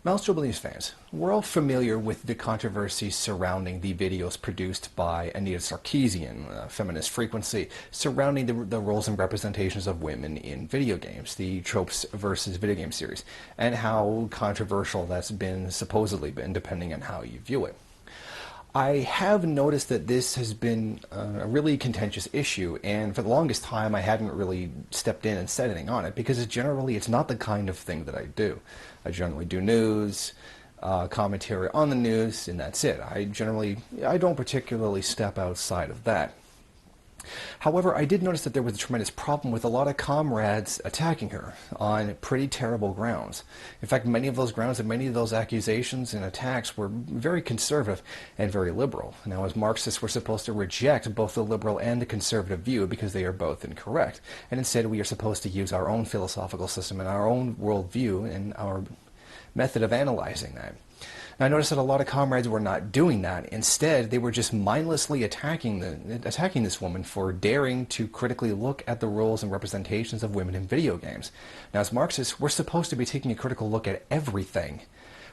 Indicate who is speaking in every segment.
Speaker 1: Mouse Believes fans, we're all familiar with the controversy surrounding the videos produced by Anita Sarkeesian, Feminist Frequency, surrounding the roles and representations of women in video games, the Tropes versus video game series, and how controversial that's supposedly been, depending on how you view it. I have noticed that this has been a really contentious issue, and for the longest time I hadn't really stepped in and said anything on it because it's not the kind of thing that I do. I generally do news, commentary on the news, and that's it. I don't particularly step outside of that. However, I did notice that there was a tremendous problem with a lot of comrades attacking her on pretty terrible grounds. In fact, many of those grounds and many of those accusations and attacks were very conservative and very liberal. Now, as Marxists, we're supposed to reject both the liberal and the conservative view because they are both incorrect. And instead, we are supposed to use our own philosophical system and our own worldview and our method of analyzing that. I noticed that a lot of comrades were not doing that. Instead, they were just mindlessly attacking this woman for daring to critically look at the roles and representations of women in video games. Now, as Marxists, we're supposed to be taking a critical look at everything,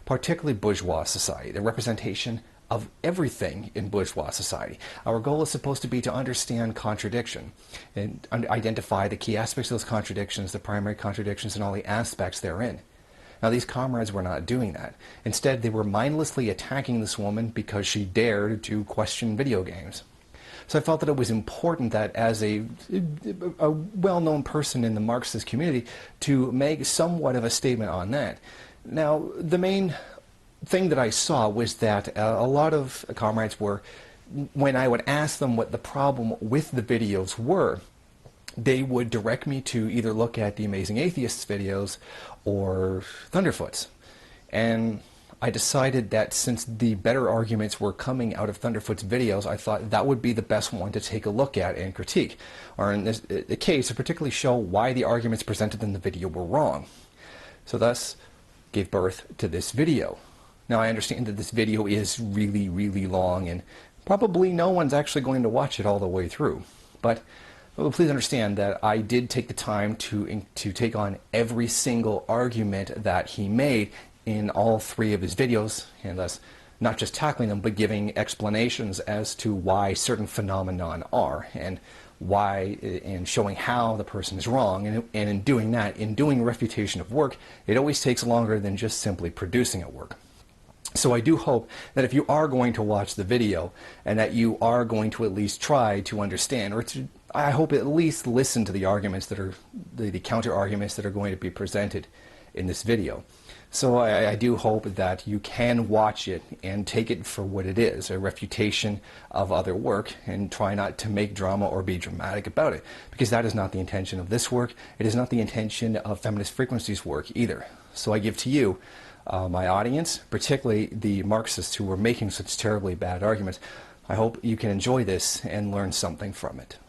Speaker 1: particularly bourgeois society, the representation of everything in bourgeois society. Our goal is supposed to be to understand contradiction and identify the key aspects of those contradictions, the primary contradictions, and all the aspects therein. Now, these comrades were not doing that. Instead, they were mindlessly attacking this woman because she dared to question video games. So I felt that it was important that as a well-known person in the Marxist community to make somewhat of a statement on that. Now, the main thing that I saw was that a lot of comrades were, when I would ask them what the problem with the videos were, they would direct me to either look at the Amazing Atheists videos or Thunderfoot's. And I decided that since the better arguments were coming out of Thunderfoot's videos, I thought that would be the best one to take a look at and critique, or in this the case, to particularly show why the arguments presented in the video were wrong. So thus gave birth to this video. Now, I understand that this video is really, really long, and probably no one's actually going to watch it all the way through. But please understand that I did take the time to take on every single argument that he made in all three of his videos, and thus not just tackling them, but giving explanations as to why certain phenomenon are, and why, and showing how the person is wrong. And in doing that, in doing refutation of work, it always takes longer than just simply producing a work. So I do hope that if you are going to watch the video, and that you are going to at least try to understand, or I hope at least listen to the arguments that are, the counter arguments that are going to be presented in this video. So I do hope that you can watch it and take it for what it is, a refutation of other work, and try not to make drama or be dramatic about it, because that is not the intention of this work. It is not the intention of Feminist Frequency's work either. So I give to you, my audience, particularly the Marxists who were making such terribly bad arguments, I hope you can enjoy this and learn something from it.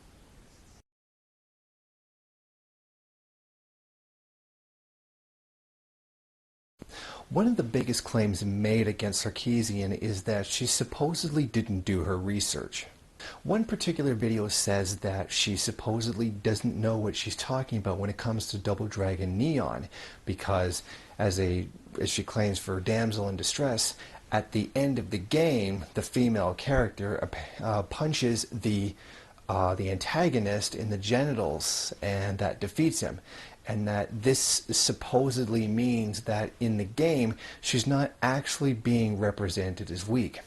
Speaker 1: One of the biggest claims made against Sarkeesian is that she supposedly didn't do her research. One particular video says that she supposedly doesn't know what she's talking about when it comes to Double Dragon Neon, because as she claims for damsel in distress, at the end of the game, the female character punches the antagonist in the genitals, and that defeats him. And that this supposedly means that in the game, she's not actually being represented as weak.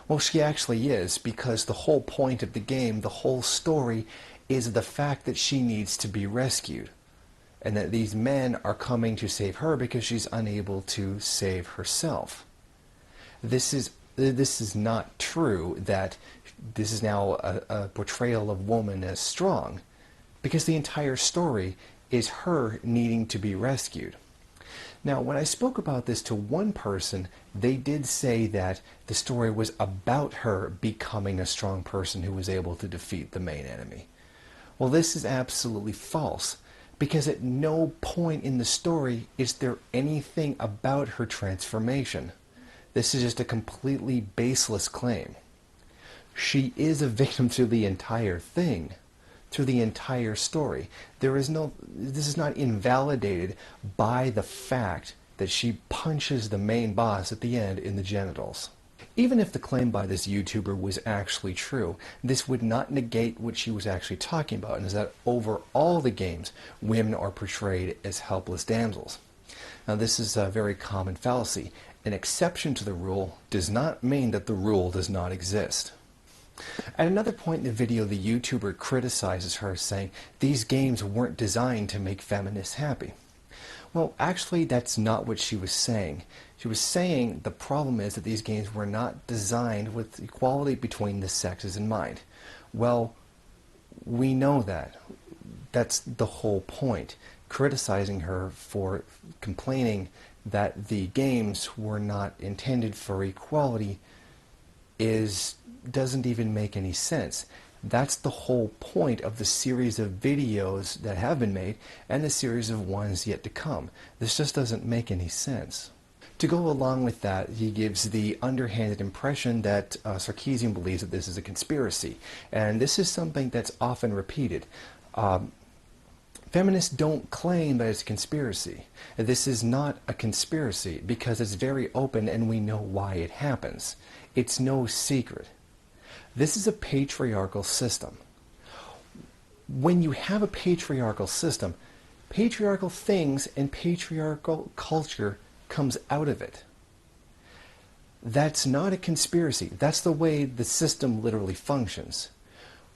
Speaker 1: Well, she actually is, because the whole point of the game, the whole story, is the fact that she needs to be rescued. And that these men are coming to save her because she's unable to save herself. This is not true, that this is now a portrayal of woman as strong, because the entire story is her needing to be rescued. Now, when I spoke about this to one person, they did say that the story was about her becoming a strong person who was able to defeat the main enemy. Well, this is absolutely false, because at no point in the story is there anything about her transformation. This is just a completely baseless claim. She is a victim to the entire thing, through the entire story. This is not invalidated by the fact that she punches the main boss at the end in the genitals. Even if the claim by this YouTuber was actually true, this would not negate what she was actually talking about, and is that over all the games, women are portrayed as helpless damsels. Now, this is a very common fallacy. An exception to the rule does not mean that the rule does not exist. At another point in the video, the YouTuber criticizes her, saying these games weren't designed to make feminists happy. Well, actually, that's not what she was saying. She was saying the problem is that these games were not designed with equality between the sexes in mind. Well, we know that. That's the whole point. Criticizing her for complaining that the games were not intended for equality doesn't even make any sense. That's the whole point of the series of videos that have been made and the series of ones yet to come. This just doesn't make any sense. To go along with that, he gives the underhanded impression that Sarkeesian believes that this is a conspiracy. And this is something that's often repeated. Feminists don't claim that it's a conspiracy. This is not a conspiracy because it's very open and we know why it happens. It's no secret. This is a patriarchal system. When you have a patriarchal system, patriarchal things and patriarchal culture comes out of it. That's not a conspiracy. That's the way the system literally functions.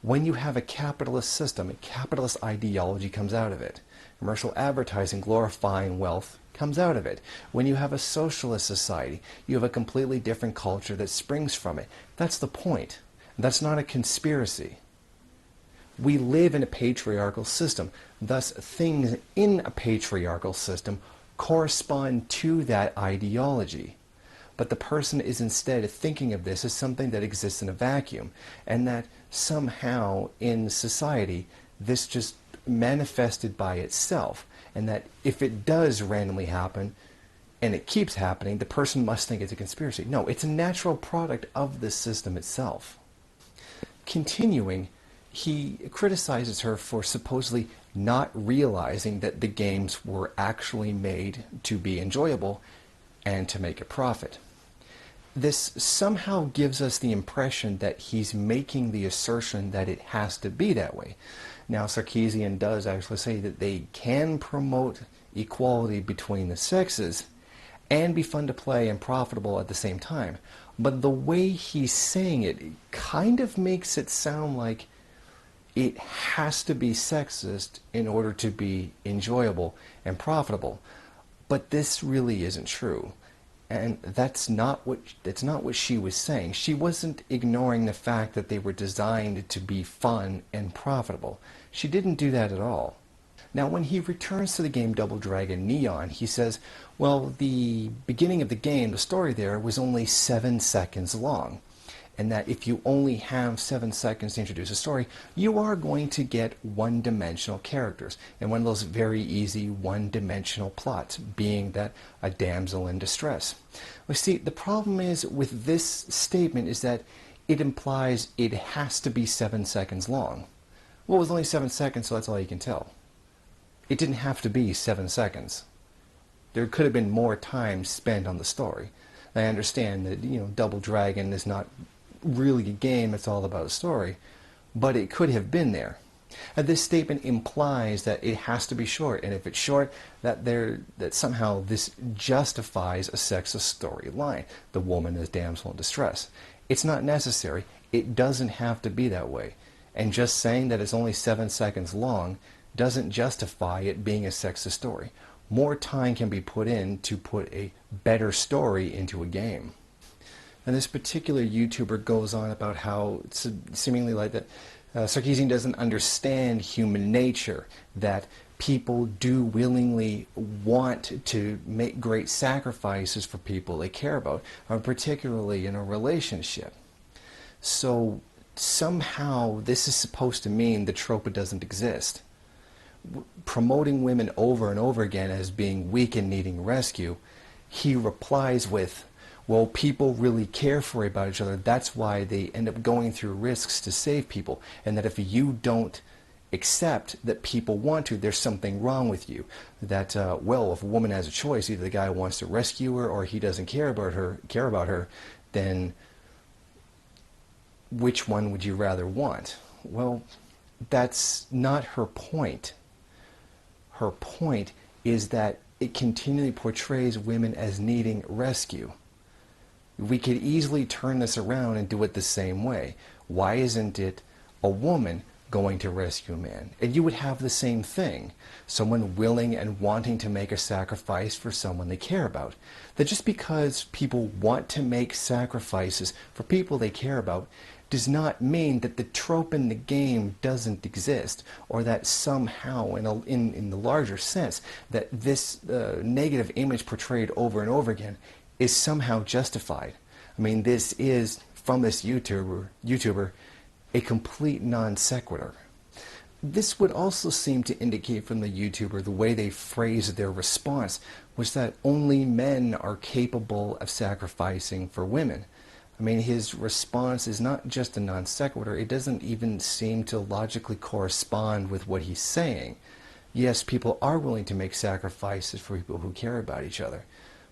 Speaker 1: When you have a capitalist system, a capitalist ideology comes out of it. Commercial advertising glorifying wealth comes out of it. When you have a socialist society, you have a completely different culture that springs from it. That's the point. That's not a conspiracy. We live in a patriarchal system. Thus, things in a patriarchal system correspond to that ideology. But the person is instead thinking of this as something that exists in a vacuum, and that somehow in society this just manifested by itself, and that if it does randomly happen and it keeps happening, the person must think it's a conspiracy. No, it's a natural product of the system itself. Continuing, he criticizes her for supposedly not realizing that the games were actually made to be enjoyable and to make a profit. This somehow gives us the impression that he's making the assertion that it has to be that way. Now, Sarkeesian does actually say that they can promote equality between the sexes and be fun to play and profitable at the same time. But the way he's saying it kind of makes it sound like it has to be sexist in order to be enjoyable and profitable. But this really isn't true. And that's not what she was saying. She wasn't ignoring the fact that they were designed to be fun and profitable. She didn't do that at all. Now, when he returns to the game Double Dragon Neon, he says, well, the beginning of the game, the story there, was only 7 seconds long. And that if you only have 7 seconds to introduce a story, you are going to get one-dimensional characters. And one of those very easy one-dimensional plots being that a damsel in distress. Well, see, the problem is with this statement is that it implies it has to be 7 seconds long. Well, it was only 7 seconds, so that's all you can tell. It didn't have to be 7 seconds. There could have been more time spent on the story. I understand that, Double Dragon is not really a game, it's all about a story, but it could have been there. And this statement implies that it has to be short, and if it's short, that somehow this justifies a sexist storyline. The woman is damsel in distress. It's not necessary. It doesn't have to be that way. And just saying that it's only 7 seconds long doesn't justify it being a sexist story. More time can be put in to put a better story into a game. And this particular YouTuber goes on about how it's seemingly like that Sarkeesian doesn't understand human nature, that people do willingly want to make great sacrifices for people they care about, particularly in a relationship. So somehow this is supposed to mean the trope doesn't exist. Promoting women over and over again as being weak and needing rescue, he replies with, well, people really care for about each other. That's why they end up going through risks to save people. And that if you don't accept that people want to, there's something wrong with you. That, well, if a woman has a choice, either the guy wants to rescue her or he doesn't care about her, then which one would you rather want? Well, that's not her point. Her point is that it continually portrays women as needing rescue. We could easily turn this around and do it the same way. Why isn't it a woman going to rescue a man? And you would have the same thing. Someone willing and wanting to make a sacrifice for someone they care about. That just because people want to make sacrifices for people they care about does not mean that the trope in the game doesn't exist, or that somehow, in the larger sense, that this negative image portrayed over and over again is somehow justified. I mean, this is, from this YouTuber, a complete non sequitur. This would also seem to indicate from the YouTuber, the way they phrased their response, was that only men are capable of sacrificing for women. I mean, his response is not just a non sequitur, it doesn't even seem to logically correspond with what he's saying. Yes, people are willing to make sacrifices for people who care about each other,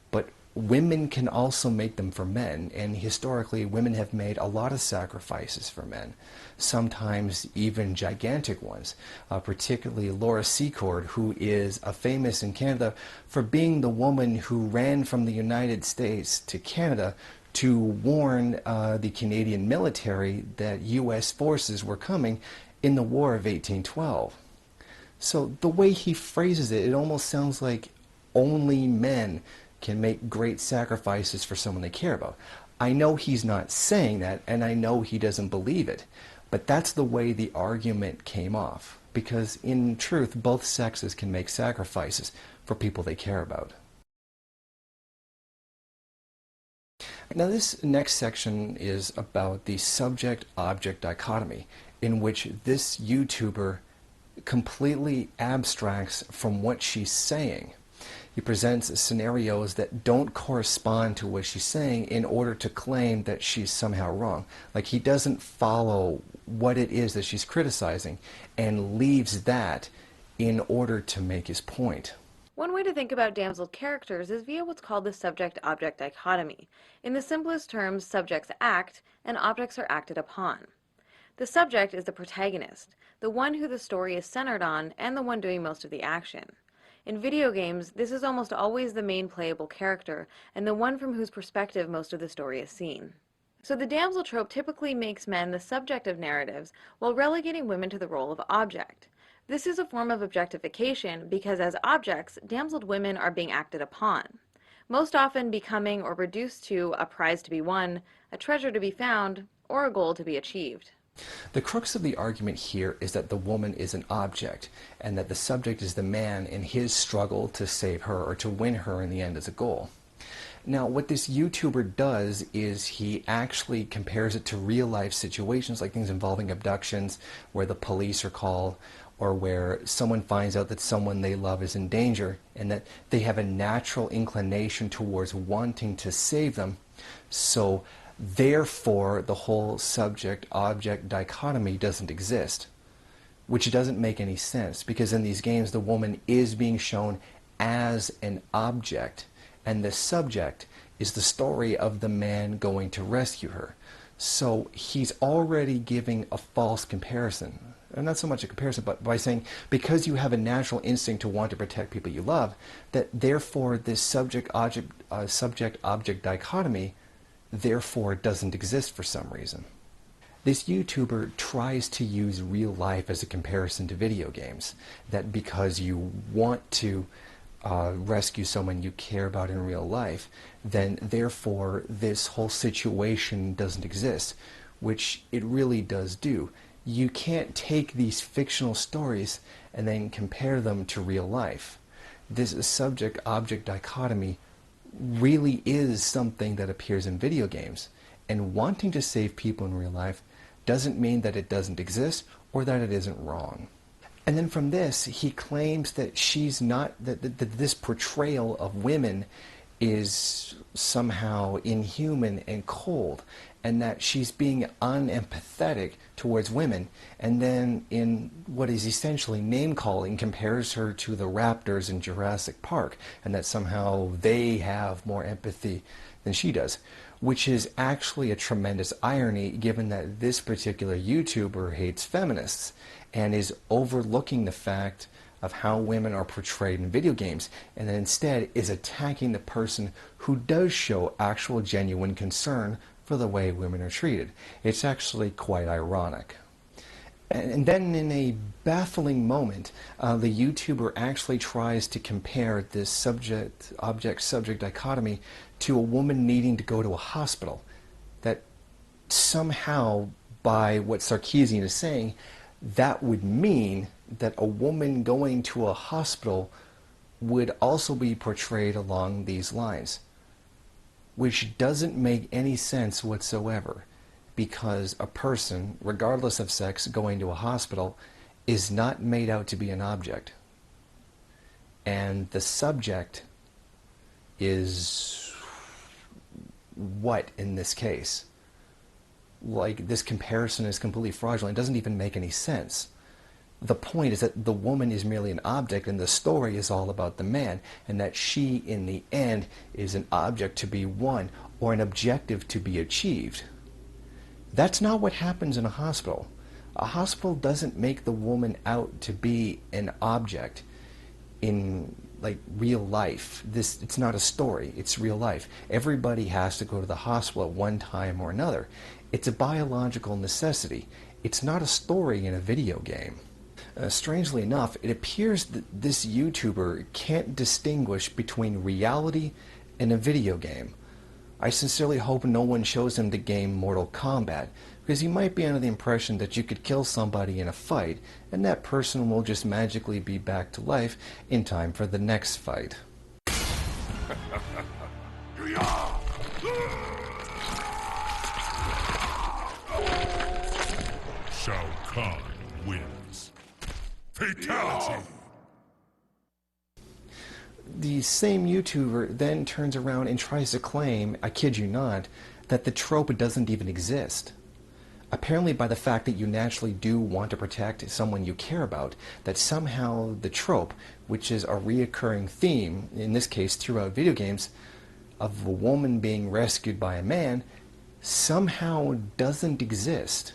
Speaker 1: but women can also make them for men, and historically women have made a lot of sacrifices for men, sometimes even gigantic ones, particularly Laura Secord, who is famous in Canada for being the woman who ran from the United States to Canada to warn the Canadian military that U.S. forces were coming in the War of 1812. So the way he phrases it, it almost sounds like only men can make great sacrifices for someone they care about. I know he's not saying that, and I know he doesn't believe it, but that's the way the argument came off, because in truth, both sexes can make sacrifices for people they care about. Now this next section is about the subject-object dichotomy, in which this YouTuber completely abstracts from what she's saying. He presents scenarios that don't correspond to what she's saying in order to claim that she's somehow wrong. Like, he doesn't follow what it is that she's criticizing and leaves that in order to make his point.
Speaker 2: One way to think about damseled characters is via what's called the subject-object dichotomy. In the simplest terms, subjects act, and objects are acted upon. The subject is the protagonist, the one who the story is centered on, and the one doing most of the action. In video games, this is almost always the main playable character, and the one from whose perspective most of the story is seen. So the damsel trope typically makes men the subject of narratives, while relegating women to the role of object. This is a form of objectification because as objects, damseled women are being acted upon, most often becoming or reduced to a prize to be won, a treasure to be found, or a goal to be achieved.
Speaker 1: The crux of the argument here is that the woman is an object, and that the subject is the man in his struggle to save her or to win her in the end as a goal. Now, what this YouTuber does is he actually compares it to real-life situations, like things involving abductions, where the police are called, or where someone finds out that someone they love is in danger, and that they have a natural inclination towards wanting to save them. So therefore, the whole subject-object dichotomy doesn't exist, which doesn't make any sense, because in these games the woman is being shown as an object, and the subject is the story of the man going to rescue her. So he's already giving a false comparison. And not so much a comparison, but by saying, because you have a natural instinct to want to protect people you love, that therefore this subject-object dichotomy therefore doesn't exist for some reason. This YouTuber tries to use real life as a comparison to video games, that because you want to rescue someone you care about in real life, then therefore this whole situation doesn't exist, which it really does do. You can't take these fictional stories and then compare them to real life. This subject-object dichotomy really is something that appears in video games, and wanting to save people in real life doesn't mean that it doesn't exist or that it isn't wrong. And then from this, he claims that she's not, that this portrayal of women is somehow inhuman and cold, and that she's being unempathetic towards women, and then in what is essentially name-calling compares her to the raptors in Jurassic Park, and that somehow they have more empathy than she does, which is actually a tremendous irony given that this particular YouTuber hates feminists and is overlooking the fact of how women are portrayed in video games, and then instead is attacking the person who does show actual genuine concern for the way women are treated. It's actually quite ironic. And then in a baffling moment, the YouTuber actually tries to compare this subject-object-subject dichotomy to a woman needing to go to a hospital. That somehow, by what Sarkeesian is saying, that would mean that a woman going to a hospital would also be portrayed along these lines, which doesn't make any sense whatsoever, because a person, regardless of sex, going to a hospital is not made out to be an object. And the subject is what in this case? Like, this comparison is completely fraudulent. It doesn't even make any sense. The point is that the woman is merely an object, and the story is all about the man, and that she, in the end, is an object to be won, or an objective to be achieved. That's not what happens in a hospital. A hospital doesn't make the woman out to be an object in, like, real life. It's not a story, it's real life. Everybody has to go to the hospital at one time or another. It's a biological necessity. It's not a story in a video game. Strangely enough, it appears that this YouTuber can't distinguish between reality and a video game. I sincerely hope no one shows him the game Mortal Kombat, because he might be under the impression that you could kill somebody in a fight, and that person will just magically be back to life in time for the next fight.
Speaker 3: Shao Kahn wins. Fatality!
Speaker 1: The same YouTuber then turns around and tries to claim, I kid you not, that the trope doesn't even exist. Apparently by the fact that you naturally do want to protect someone you care about, that somehow the trope, which is a reoccurring theme, in this case throughout video games, of a woman being rescued by a man, somehow doesn't exist.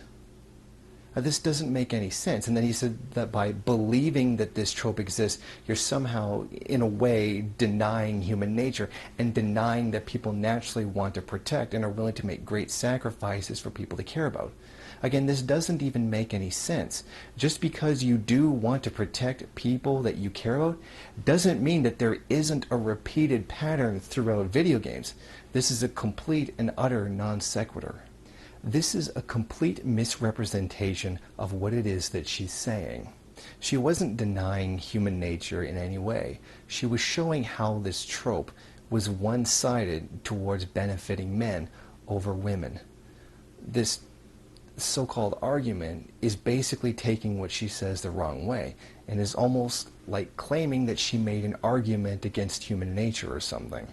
Speaker 1: This doesn't make any sense. And then he said that by believing that this trope exists, you're somehow, in a way, denying human nature and denying that people naturally want to protect and are willing to make great sacrifices for people to care about. Again, this doesn't even make any sense. Just because you do want to protect people that you care about doesn't mean that there isn't a repeated pattern throughout video games. This is a complete and utter non sequitur. This is a complete misrepresentation of what it is that she's saying. She wasn't denying human nature in any way. She was showing how this trope was one-sided towards benefiting men over women. This so-called argument is basically taking what she says the wrong way, and is almost like claiming that she made an argument against human nature or something.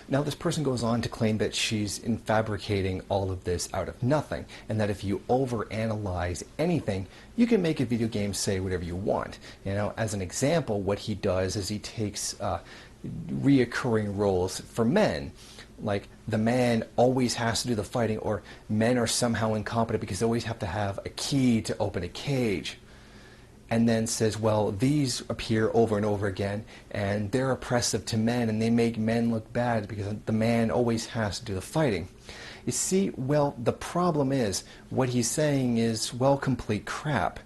Speaker 1: Now this person goes on to claim that she's fabricating all of this out of nothing, and that if you overanalyze anything, you can make a video game say whatever you want. You know, as an example, what he does is he takes reoccurring roles for men, like the man always has to do the fighting, or men are somehow incompetent because they always have to have a key to open a cage. And then says, well, these appear over and over again, and they're oppressive to men, and they make men look bad because the man always has to do the fighting. You see, well, the problem is, what he's saying is, well, complete crap.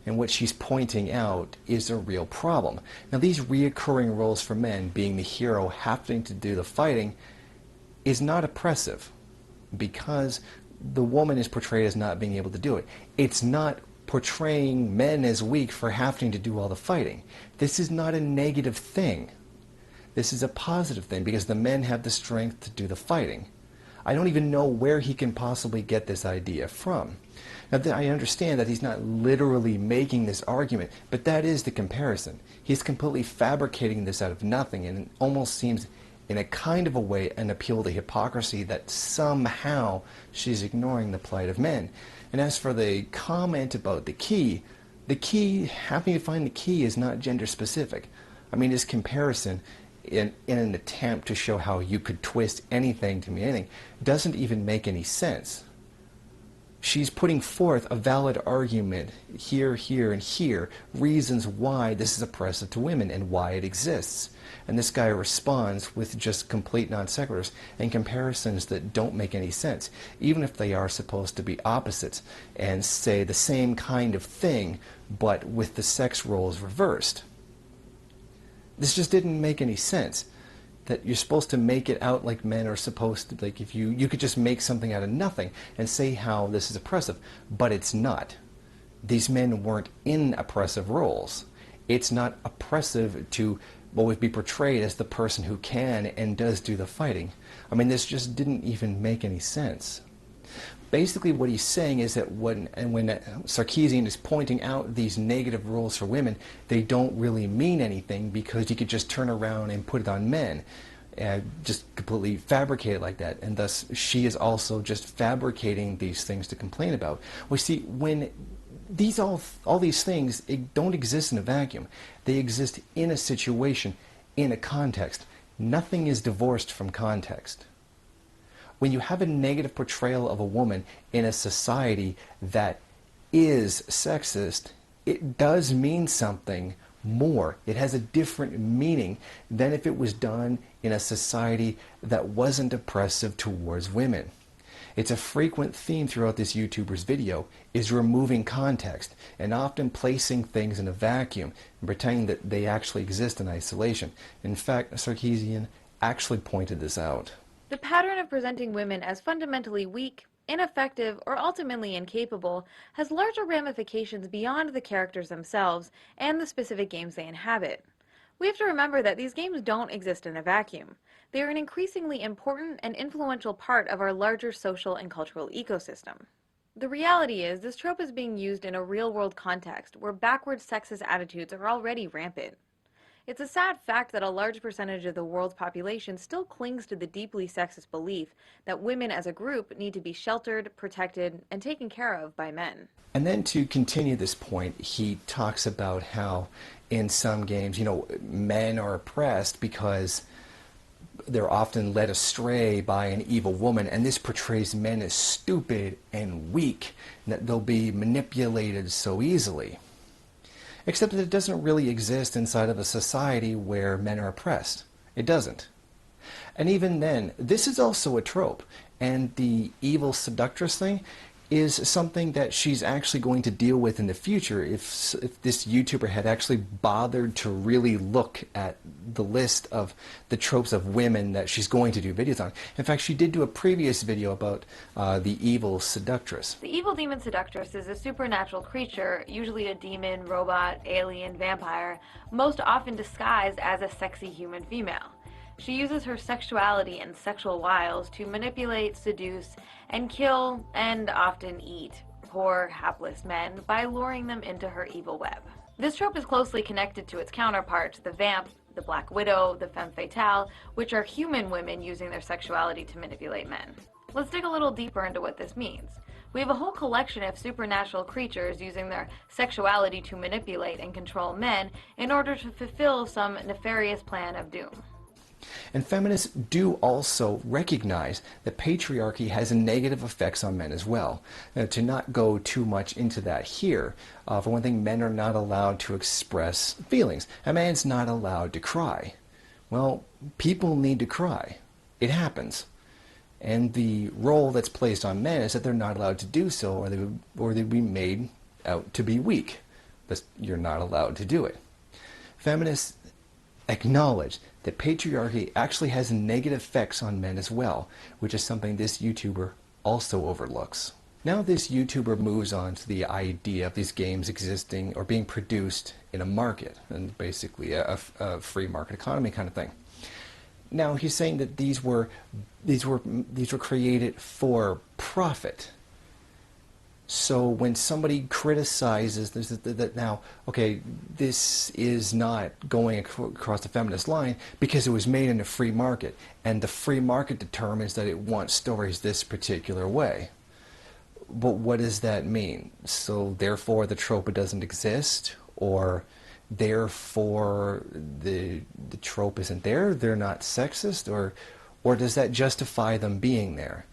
Speaker 1: And what she's pointing out is a real problem. Now, these reoccurring roles for men, being the hero having to do the fighting, is not oppressive, because the woman is portrayed as not being able to do it. It's not portraying men as weak for having to do all the fighting. This is not a negative thing. This is a positive thing, because the men have the strength to do the fighting. I don't even know where he can possibly get this idea from. Now, I understand that he's not literally making this argument, but that is the comparison. He's completely fabricating this out of nothing, and it almost seems in a kind of a way an appeal to hypocrisy that somehow she's ignoring the plight of men. And as for the comment about the key, having to find the key is not gender specific. I mean, this comparison in an attempt to show how you could twist anything to mean anything doesn't even make any sense. She's putting forth a valid argument here, here, and here, reasons why this is oppressive to women and why it exists. And this guy responds with just complete non sequiturs and comparisons that don't make any sense, even if they are supposed to be opposites and say the same kind of thing, but with the sex roles reversed. This just didn't make any sense. That you're supposed to make it out like men are supposed to, like if you could just make something out of nothing and say how this is oppressive, but it's not. These men weren't in oppressive roles. It's not oppressive to always be portrayed as the person who can and does do the fighting. I mean, this just didn't even make any sense. Basically what he's saying is that when Sarkeesian is pointing out these negative roles for women, they don't really mean anything because you could just turn around and put it on men and just completely fabricate it like that. And thus she is also just fabricating these things to complain about. We see when all these things don't exist in a vacuum. They exist in a situation, in a context. Nothing is divorced from context. When you have a negative portrayal of a woman in a society that is sexist, it does mean something more. It has a different meaning than if it was done in a society that wasn't oppressive towards women. It's a frequent theme throughout this YouTuber's video, is removing context and often placing things in a vacuum and pretending that they actually exist in isolation. In fact, Sarkeesian actually pointed this out.
Speaker 2: The pattern of presenting women as fundamentally weak, ineffective, or ultimately incapable has larger ramifications beyond the characters themselves and the specific games they inhabit. We have to remember that these games don't exist in a vacuum. They are an increasingly important and influential part of our larger social and cultural ecosystem. The reality is, this trope is being used in a real-world context where backward sexist attitudes are already rampant. It's a sad fact that a large percentage of the world's population still clings to the deeply sexist belief that women as a group need to be sheltered, protected, and taken care of by men.
Speaker 1: And then to continue this point, he talks about how in some games, men are oppressed because they're often led astray by an evil woman, and this portrays men as stupid and weak, and that they'll be manipulated so easily. Except that it doesn't really exist inside of a society where men are oppressed. It doesn't. And even then, this is also a trope, and the evil seductress thing is something that she's actually going to deal with in the future if this YouTuber had actually bothered to really look at the list of the tropes of women that she's going to do videos on. In fact, she did do a previous video about the evil seductress.
Speaker 2: The evil demon seductress is a supernatural creature, usually a demon, robot, alien, vampire, most often disguised as a sexy human female. She uses her sexuality and sexual wiles to manipulate, seduce, and kill, and often eat, poor, hapless men by luring them into her evil web. This trope is closely connected to its counterparts, the vamp, the black widow, the femme fatale, which are human women using their sexuality to manipulate men. Let's dig a little deeper into what this means. We have a whole collection of supernatural creatures using their sexuality to manipulate and control men in order to fulfill some nefarious plan of doom.
Speaker 1: And feminists do also recognize that patriarchy has negative effects on men as well. Now, to not go too much into that here, for one thing, men are not allowed to express feelings. A man's not allowed to cry. Well, people need to cry. It happens. And the role that's placed on men is that they're not allowed to do so, or they'd be made out to be weak. But you're not allowed to do it. Feminists acknowledge that patriarchy actually has negative effects on men as well, which is something this YouTuber also overlooks. Now this YouTuber moves on to the idea of these games existing or being produced in a market, and basically a free market economy kind of thing. Now he's saying that these were created for profit. So when somebody criticizes this, that now, okay, this is not going across the feminist line because it was made in a free market, and the free market determines that it wants stories this particular way. But what does that mean? So therefore the trope doesn't exist, or therefore the trope isn't there, they're not sexist, or does that justify them being there?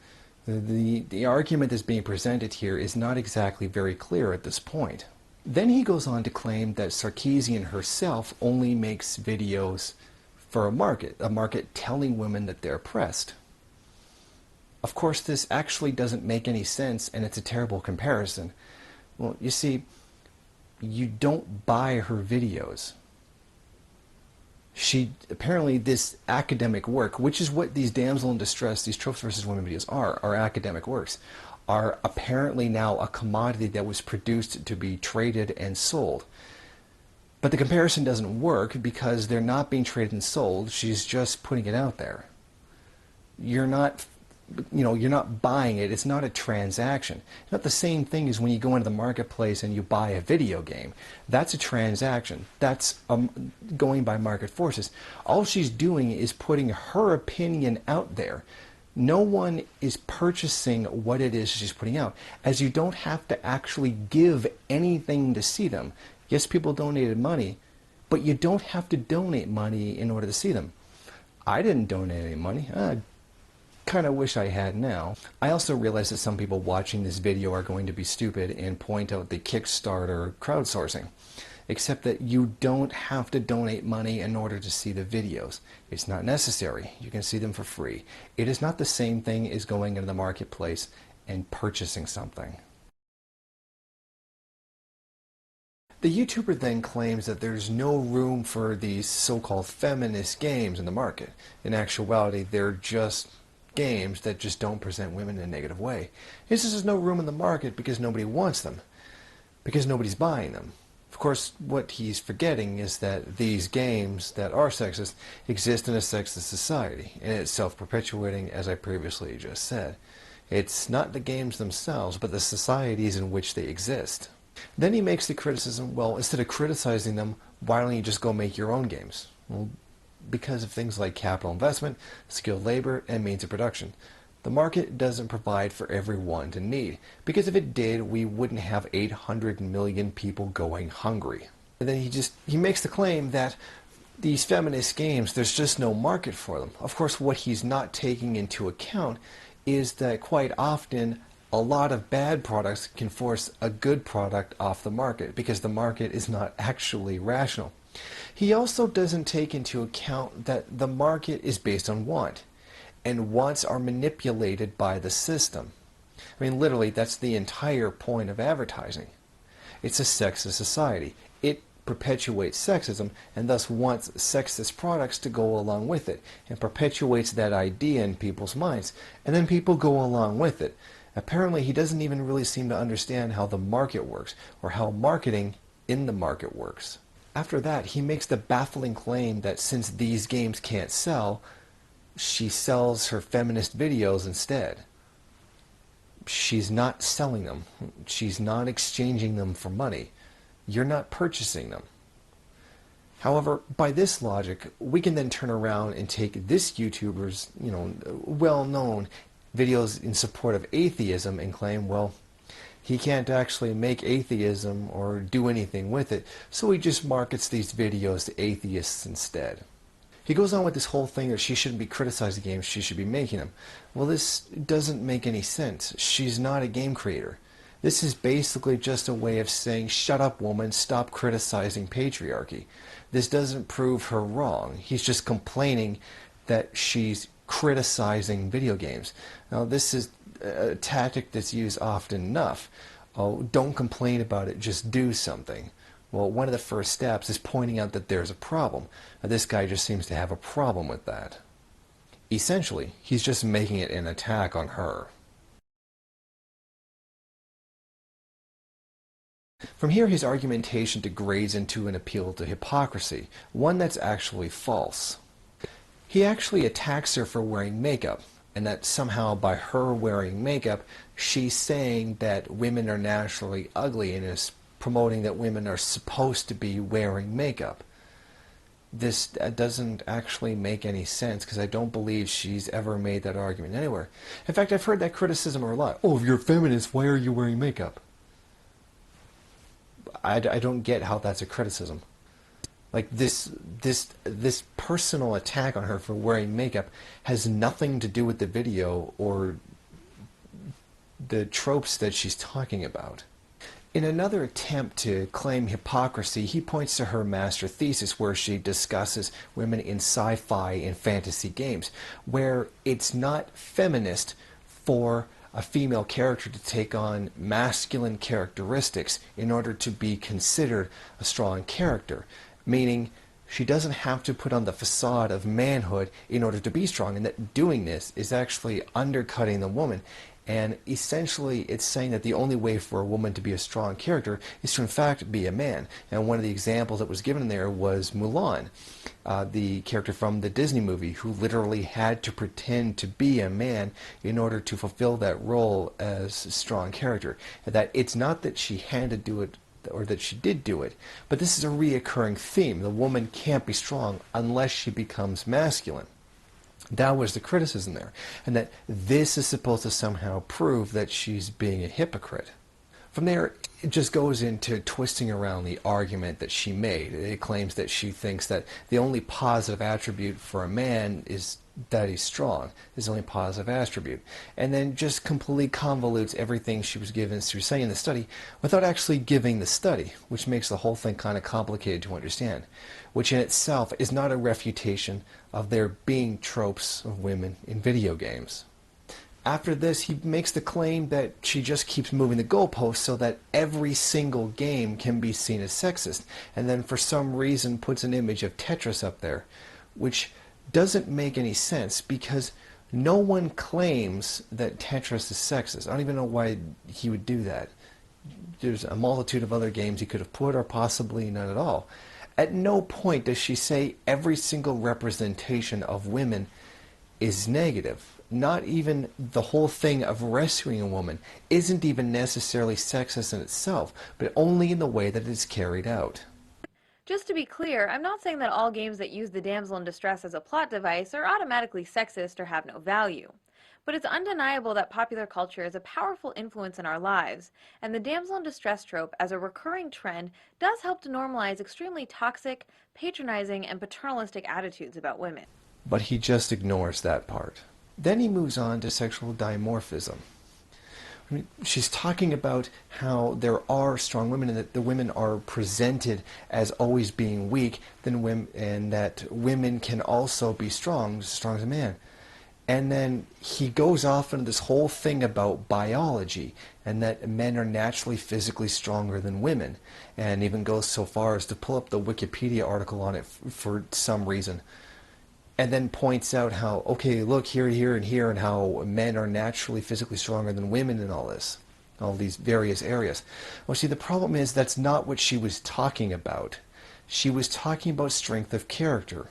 Speaker 1: The argument that's being presented here is not exactly very clear at this point. Then he goes on to claim that Sarkeesian herself only makes videos for a market telling women that they're oppressed. Of course, this actually doesn't make any sense, and it's a terrible comparison. Well, you see, you don't buy her videos. Apparently this academic work, which is what these damsel in distress, these tropes versus women videos are academic works, are apparently now a commodity that was produced to be traded and sold. But the comparison doesn't work because they're not being traded and sold. She's just putting it out there. You're not buying it. It's not a transaction. It's not the same thing as when you go into the marketplace and you buy a video game. That's a transaction. That's going by market forces. All she's doing is putting her opinion out there. No one is purchasing what it is she's putting out, as you don't have to actually give anything to see them. Yes, people donated money, but you don't have to donate money in order to see them. I didn't donate any money. Kind of wish I had now. I also realize that some people watching this video are going to be stupid and point out the Kickstarter crowdsourcing. Except that you don't have to donate money in order to see the videos. It's not necessary. You can see them for free. It is not the same thing as going into the marketplace and purchasing something. The YouTuber then claims that there's no room for these so-called feminist games in the market. In actuality, they're just games that just don't present women in a negative way. He says there's no room in the market because nobody wants them, because nobody's buying them. Of course, what he's forgetting is that these games that are sexist exist in a sexist society, and it's self-perpetuating, as I previously just said. It's not the games themselves, but the societies in which they exist. Then he makes the criticism, well, instead of criticizing them, why don't you just go make your own games? Well, because of things like capital investment, skilled labor, and means of production. The market doesn't provide for everyone to need, because if it did, we wouldn't have 800 million people going hungry. And then he makes the claim that these feminist games, there's just no market for them. Of course, what he's not taking into account is that quite often a lot of bad products can force a good product off the market, because the market is not actually rational. He also doesn't take into account that the market is based on want, and wants are manipulated by the system. I mean, literally, that's the entire point of advertising. It's a sexist society. It perpetuates sexism, and thus wants sexist products to go along with it, and perpetuates that idea in people's minds, and then people go along with it. Apparently, he doesn't even really seem to understand how the market works, or how marketing in the market works. After that, he makes the baffling claim that since these games can't sell, she sells her feminist videos instead. She's not selling them. She's not exchanging them for money. You're not purchasing them. However, by this logic, we can then turn around and take this YouTuber's, well-known videos in support of atheism and claim, well, he can't actually make atheism or do anything with it, so he just markets these videos to atheists instead. He goes on with this whole thing that she shouldn't be criticizing games, she should be making them. Well, this doesn't make any sense. She's not a game creator. This is basically just a way of saying, shut up, woman, stop criticizing patriarchy. This doesn't prove her wrong. He's just complaining that she's criticizing video games. Now, this is a tactic that's used often enough. Oh, don't complain about it, just do something. Well, one of the first steps is pointing out that there's a problem. Now, this guy just seems to have a problem with that. Essentially, he's just making it an attack on her. From here, his argumentation degrades into an appeal to hypocracy, one that's actually false. He actually attacks her for wearing makeup, and that somehow by her wearing makeup, she's saying that women are naturally ugly and is promoting that women are supposed to be wearing makeup. This doesn't actually make any sense, because I don't believe she's ever made that argument anywhere. In fact, I've heard that criticism a lot. Oh, if you're a feminist, why are you wearing makeup? I don't get how that's a criticism. Like this personal attack on her for wearing makeup has nothing to do with the video or the tropes that she's talking about. In another attempt to claim hypocracy, he points to her master thesis where she discusses women in sci-fi and fantasy games, where it's not feminist for a female character to take on masculine characteristics in order to be considered a strong character, meaning she doesn't have to put on the facade of manhood in order to be strong, and that doing this is actually undercutting the woman. And essentially it's saying that the only way for a woman to be a strong character is to in fact be a man. And one of the examples that was given there was Mulan, the character from the Disney movie, who literally had to pretend to be a man in order to fulfill that role as a strong character. And that it's not that she had to do it or that she did do it, but this is a reoccurring theme. The woman can't be strong unless she becomes masculine. That was the criticism there, and that this is supposed to somehow prove that she's being a hypocrite. From there, it just goes into twisting around the argument that she made. It claims that she thinks that the only positive attribute for a man is that he's strong. Is the only positive attribute. And then just completely convolutes everything she was saying in the study without actually giving the study, which makes the whole thing kind of complicated to understand, which in itself is not a refutation of there being tropes of women in video games. After this, he makes the claim that she just keeps moving the goalposts so that every single game can be seen as sexist, and then for some reason puts an image of Tetris up there, which doesn't make any sense because no one claims that Tetris is sexist. I don't even know why he would do that. There's a multitude of other games he could have put, or possibly none at all. At no point does she say every single representation of women is negative. Not even the whole thing of rescuing a woman isn't even necessarily sexist in itself, but only in the way that it is carried out.
Speaker 2: Just to be clear, I'm not saying that all games that use the damsel in distress as a plot device are automatically sexist or have no value. But it's undeniable that popular culture is a powerful influence in our lives, and the damsel in distress trope as a recurring trend does help to normalize extremely toxic, patronizing, and paternalistic attitudes about women.
Speaker 1: But he just ignores that part. Then he moves on to sexual dimorphism. I mean, she's talking about how there are strong women and that the women are presented as always being weak, and that women can also be strong as a man. And then he goes off into this whole thing about biology and that men are naturally physically stronger than women, and even goes so far as to pull up the Wikipedia article on it for some reason. And then points out how, okay, look, here, here, and here, and how men are naturally physically stronger than women in all these various areas. Well, see, the problem is that's not what she was talking about. She was talking about strength of character,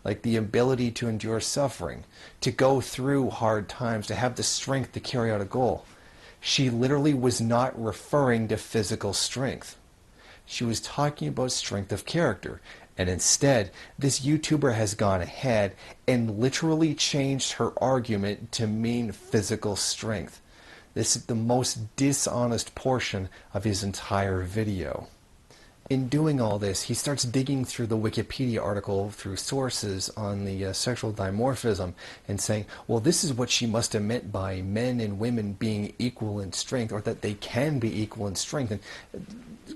Speaker 1: like the ability to endure suffering, to go through hard times, to have the strength to carry out a goal. She literally was not referring to physical strength. She was talking about strength of character. And instead, this YouTuber has gone ahead and literally changed her argument to mean physical strength. This is the most dishonest portion of his entire video. In doing all this, he starts digging through the Wikipedia article, through sources on the sexual dimorphism, and saying, well, this is what she must have meant by men and women being equal in strength, or that they can be equal in strength, and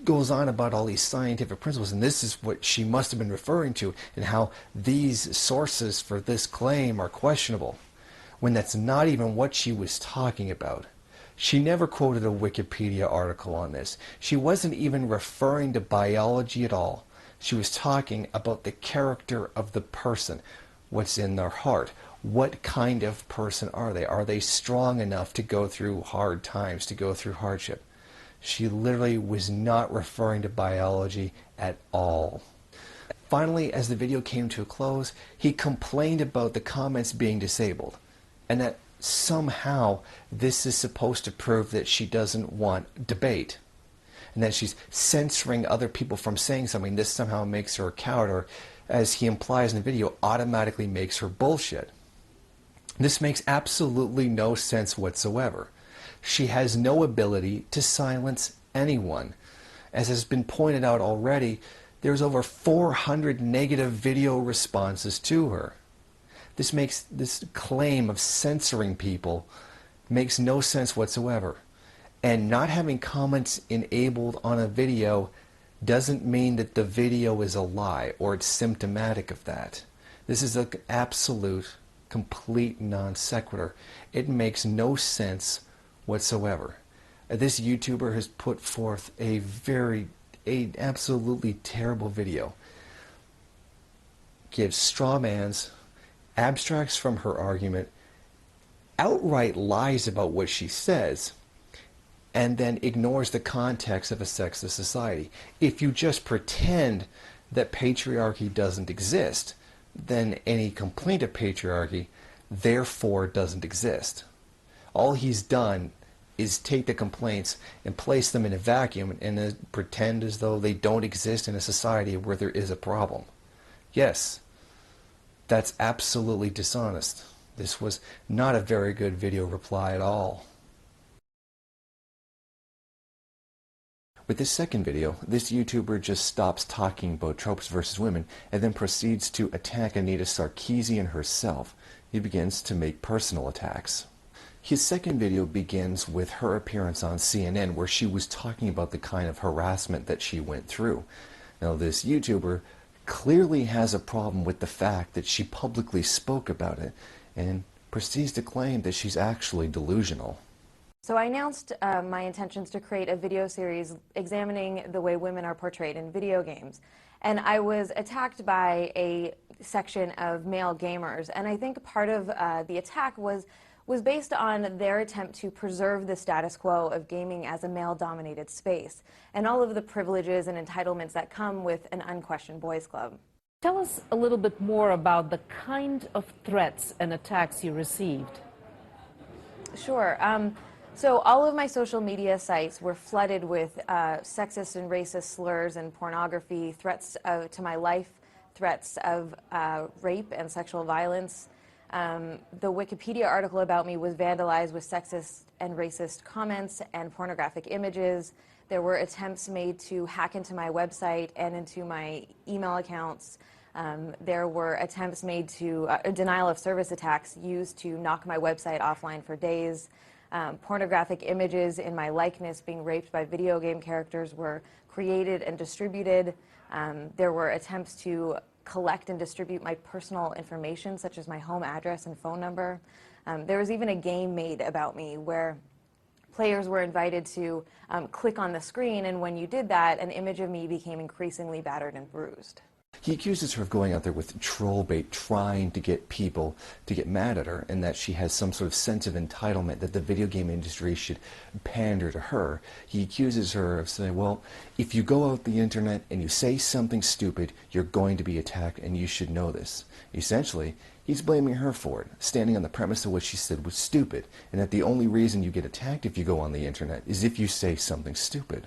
Speaker 1: goes on about all these scientific principles, and this is what she must have been referring to, and how these sources for this claim are questionable, when that's not even what she was talking about. She never quoted a Wikipedia article on this. She wasn't even referring to biology at all. She was talking about the character of the person, what's in their heart. What kind of person are they? Are they strong enough to go through hard times, to go through hardship? She literally was not referring to biology at all. Finally, as the video came to a close, he complained about the comments being disabled, and that somehow this is supposed to prove that she doesn't want debate and that she's censoring other people from saying something. This somehow makes her a coward, or as he implies in the video, automatically makes her bullshit. This makes absolutely no sense whatsoever. She has no ability to silence anyone. As has been pointed out already, there's over 400 negative video responses to her. This makes this claim of censoring people makes no sense whatsoever. And not having comments enabled on a video doesn't mean that the video is a lie or it's symptomatic of that. This is an absolute, complete non sequitur. It makes no sense whatsoever. This YouTuber has put forth a absolutely terrible video. Gives straw man's, abstracts from her argument, outright lies about what she says, and then ignores the context of a sexist society. If you just pretend that patriarchy doesn't exist, then any complaint of patriarchy therefore doesn't exist. All he's done is take the complaints and place them in a vacuum and pretend as though they don't exist in a society where there is a problem. Yes, that's absolutely dishonest. This was not a very good video reply at all. With this second video, this YouTuber just stops talking about tropes versus women and then proceeds to attack Anita Sarkeesian herself. He begins to make personal attacks. His second video begins with her appearance on CNN, where she was talking about the kind of harassment that she went through. Now, this YouTuber clearly has a problem with the fact that she publicly spoke about it and proceeds to claim that she's actually delusional.
Speaker 2: So I announced my intentions to create a video series examining the way women are portrayed in video games. And I was attacked by a section of male gamers. And I think part of the attack was based on their attempt to preserve the status quo of gaming as a male-dominated space and all of the privileges and entitlements that come with an unquestioned boys' club.
Speaker 4: Tell us a little bit more about the kind of threats and attacks you received.
Speaker 2: Sure. So all of my social media sites were flooded with sexist and racist slurs and pornography, threats to my life, threats of rape and sexual violence. The Wikipedia article about me was vandalized with sexist and racist comments and pornographic images. There were attempts made to hack into my website and into my email accounts. There were attempts made to, denial of service attacks used to knock my website offline for days. Pornographic images in my likeness being raped by video game characters were created and distributed. There were attempts to collect and distribute my personal information, such as my home address and phone number. There was even a game made about me where players were invited to click on the screen, and when you did that, an image of me became increasingly battered and bruised.
Speaker 1: He accuses her of going out there with troll bait, trying to get people to get mad at her, and that she has some sort of sense of entitlement, that the video game industry should pander to her. He accuses her of saying, well, if you go out the internet and you say something stupid, you're going to be attacked, and you should know this. Essentially, he's blaming her for it, standing on the premise that what she said was stupid, and that the only reason you get attacked if you go on the internet is if you say something stupid.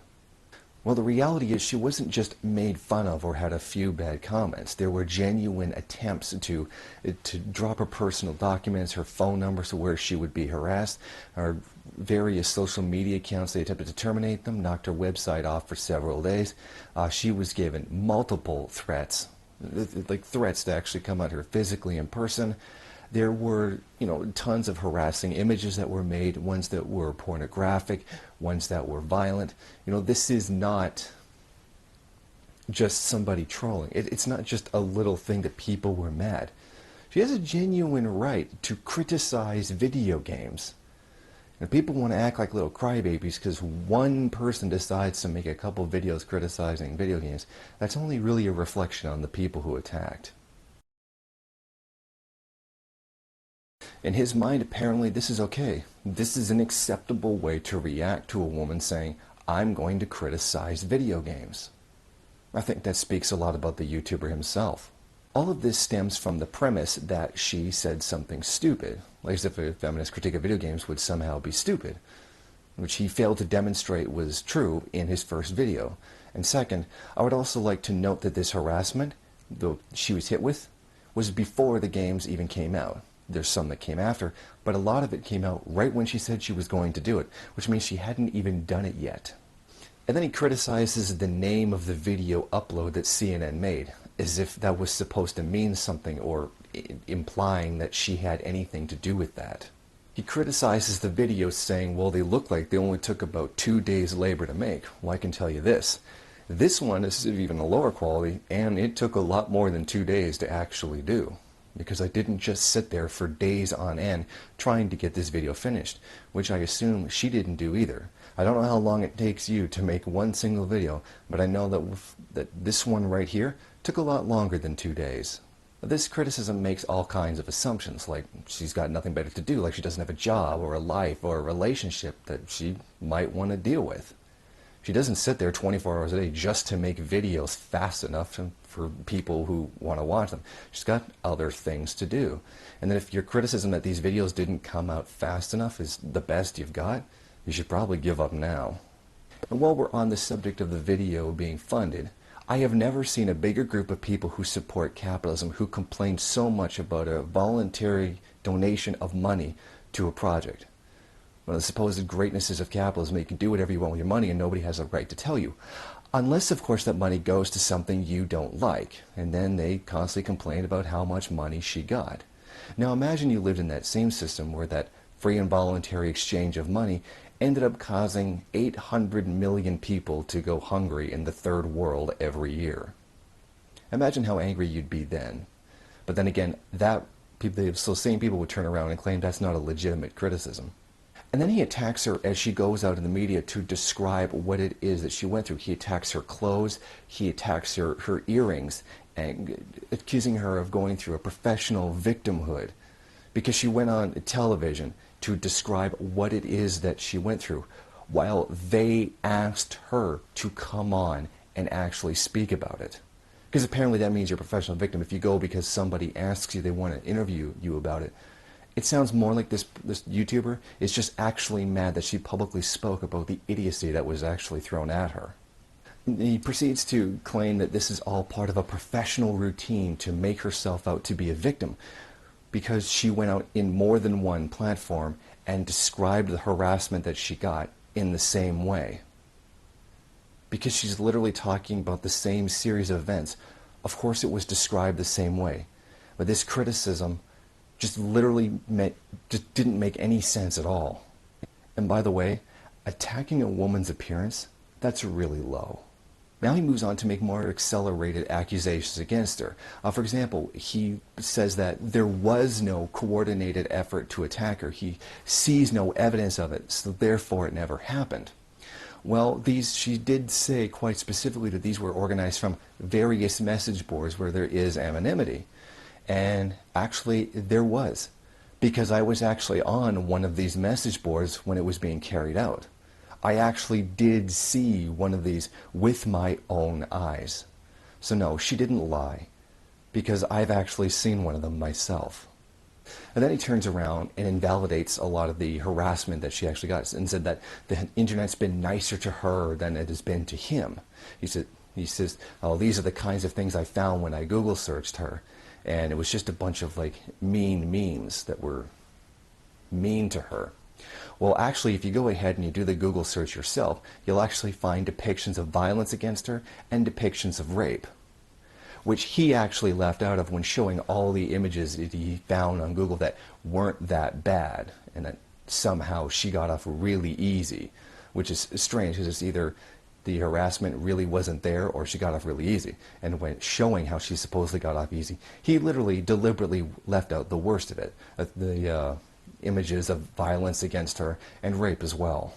Speaker 1: Well, the reality is she wasn't just made fun of or had a few bad comments. There were genuine attempts to drop her personal documents, her phone numbers to where she would be harassed, her various social media accounts. They attempted to terminate them, knocked her website off for several days. She was given multiple threats, like threats to actually come at her physically in person. There were, tons of harassing images that were made, ones that were pornographic, ones that were violent. This is not just somebody trolling. It's not just a little thing that people were mad. She has a genuine right to criticize video games. And people want to act like little crybabies because one person decides to make a couple videos criticizing video games. That's only really a reflection on the people who attacked. In his mind, apparently, this is okay. This is an acceptable way to react to a woman saying, I'm going to criticize video games. I think that speaks a lot about the YouTuber himself. All of this stems from the premise that she said something stupid, like as if a feminist critique of video games would somehow be stupid, which he failed to demonstrate was true in his first video. And second, I would also like to note that this harassment, though she was hit with, was before the games even came out. There's some that came after, but a lot of it came out right when she said she was going to do it, which means she hadn't even done it yet. And then he criticizes the name of the video upload that CNN made, as if that was supposed to mean something or implying that she had anything to do with that. He criticizes the videos saying, well, they look like they only took about 2 days labor to make. Well, I can tell you this. This one is even a lower quality, and it took a lot more than 2 days to actually do. Because I didn't just sit there for days on end trying to get this video finished, which I assume she didn't do either. I don't know how long it takes you to make one single video, but I know that this one right here took a lot longer than 2 days. This criticism makes all kinds of assumptions, like she's got nothing better to do, like she doesn't have a job or a life or a relationship that she might want to deal with. She doesn't sit there 24 hours a day just to make videos fast enough for people who want to watch them. She's got other things to do. And then if your criticism that these videos didn't come out fast enough is the best you've got, you should probably give up now. And while we're on the subject of the video being funded, I have never seen a bigger group of people who support capitalism who complain so much about a voluntary donation of money to a project. One of the supposed greatnesses of capitalism, you can do whatever you want with your money and nobody has a right to tell you. Unless, of course, that money goes to something you don't like. And then they constantly complain about how much money she got. Now imagine you lived in that same system where that free and voluntary exchange of money ended up causing 800 million people to go hungry in the third world every year. Imagine how angry you'd be then. But then again, those same people would turn around and claim that's not a legitimate criticism. And then he attacks her as she goes out in the media to describe what it is that she went through. He attacks her clothes, he attacks her earrings, and accusing her of going through a professional victimhood because she went on television to describe what it is that she went through while they asked her to come on and actually speak about it. Because apparently that means you're a professional victim if you go because somebody asks you, they want to interview you about it. It sounds more like this YouTuber is just actually mad that she publicly spoke about the idiocy that was actually thrown at her. He proceeds to claim that this is all part of a professional routine to make herself out to be a victim because she went out in more than one platform and described the harassment that she got in the same way. Because she's literally talking about the same series of events. Of course it was described the same way. But this criticism just literally just didn't make any sense at all. And by the way, attacking a woman's appearance, that's really low. Now he moves on to make more accelerated accusations against her. For example, he says that there was no coordinated effort to attack her. He sees no evidence of it, so therefore it never happened. Well, she did say quite specifically that these were organized from various message boards where there is anonymity. And actually, there was, because I was actually on one of these message boards when it was being carried out. I actually did see one of these with my own eyes. So no, she didn't lie, because I've actually seen one of them myself. And then he turns around and invalidates a lot of the harassment that she actually got and said that the internet's been nicer to her than it has been to him. He says, oh, these are the kinds of things I found when I Google searched her. And it was just a bunch of like mean memes that were mean to her. Well, actually, if you go ahead and you do the Google search yourself, you'll actually find depictions of violence against her and depictions of rape, which he actually left out of when showing all the images that he found on Google that weren't that bad and that somehow she got off really easy, which is strange because it's either the harassment really wasn't there or she got off really easy. And when showing how she supposedly got off easy, he literally deliberately left out the worst of it, the images of violence against her and rape as well.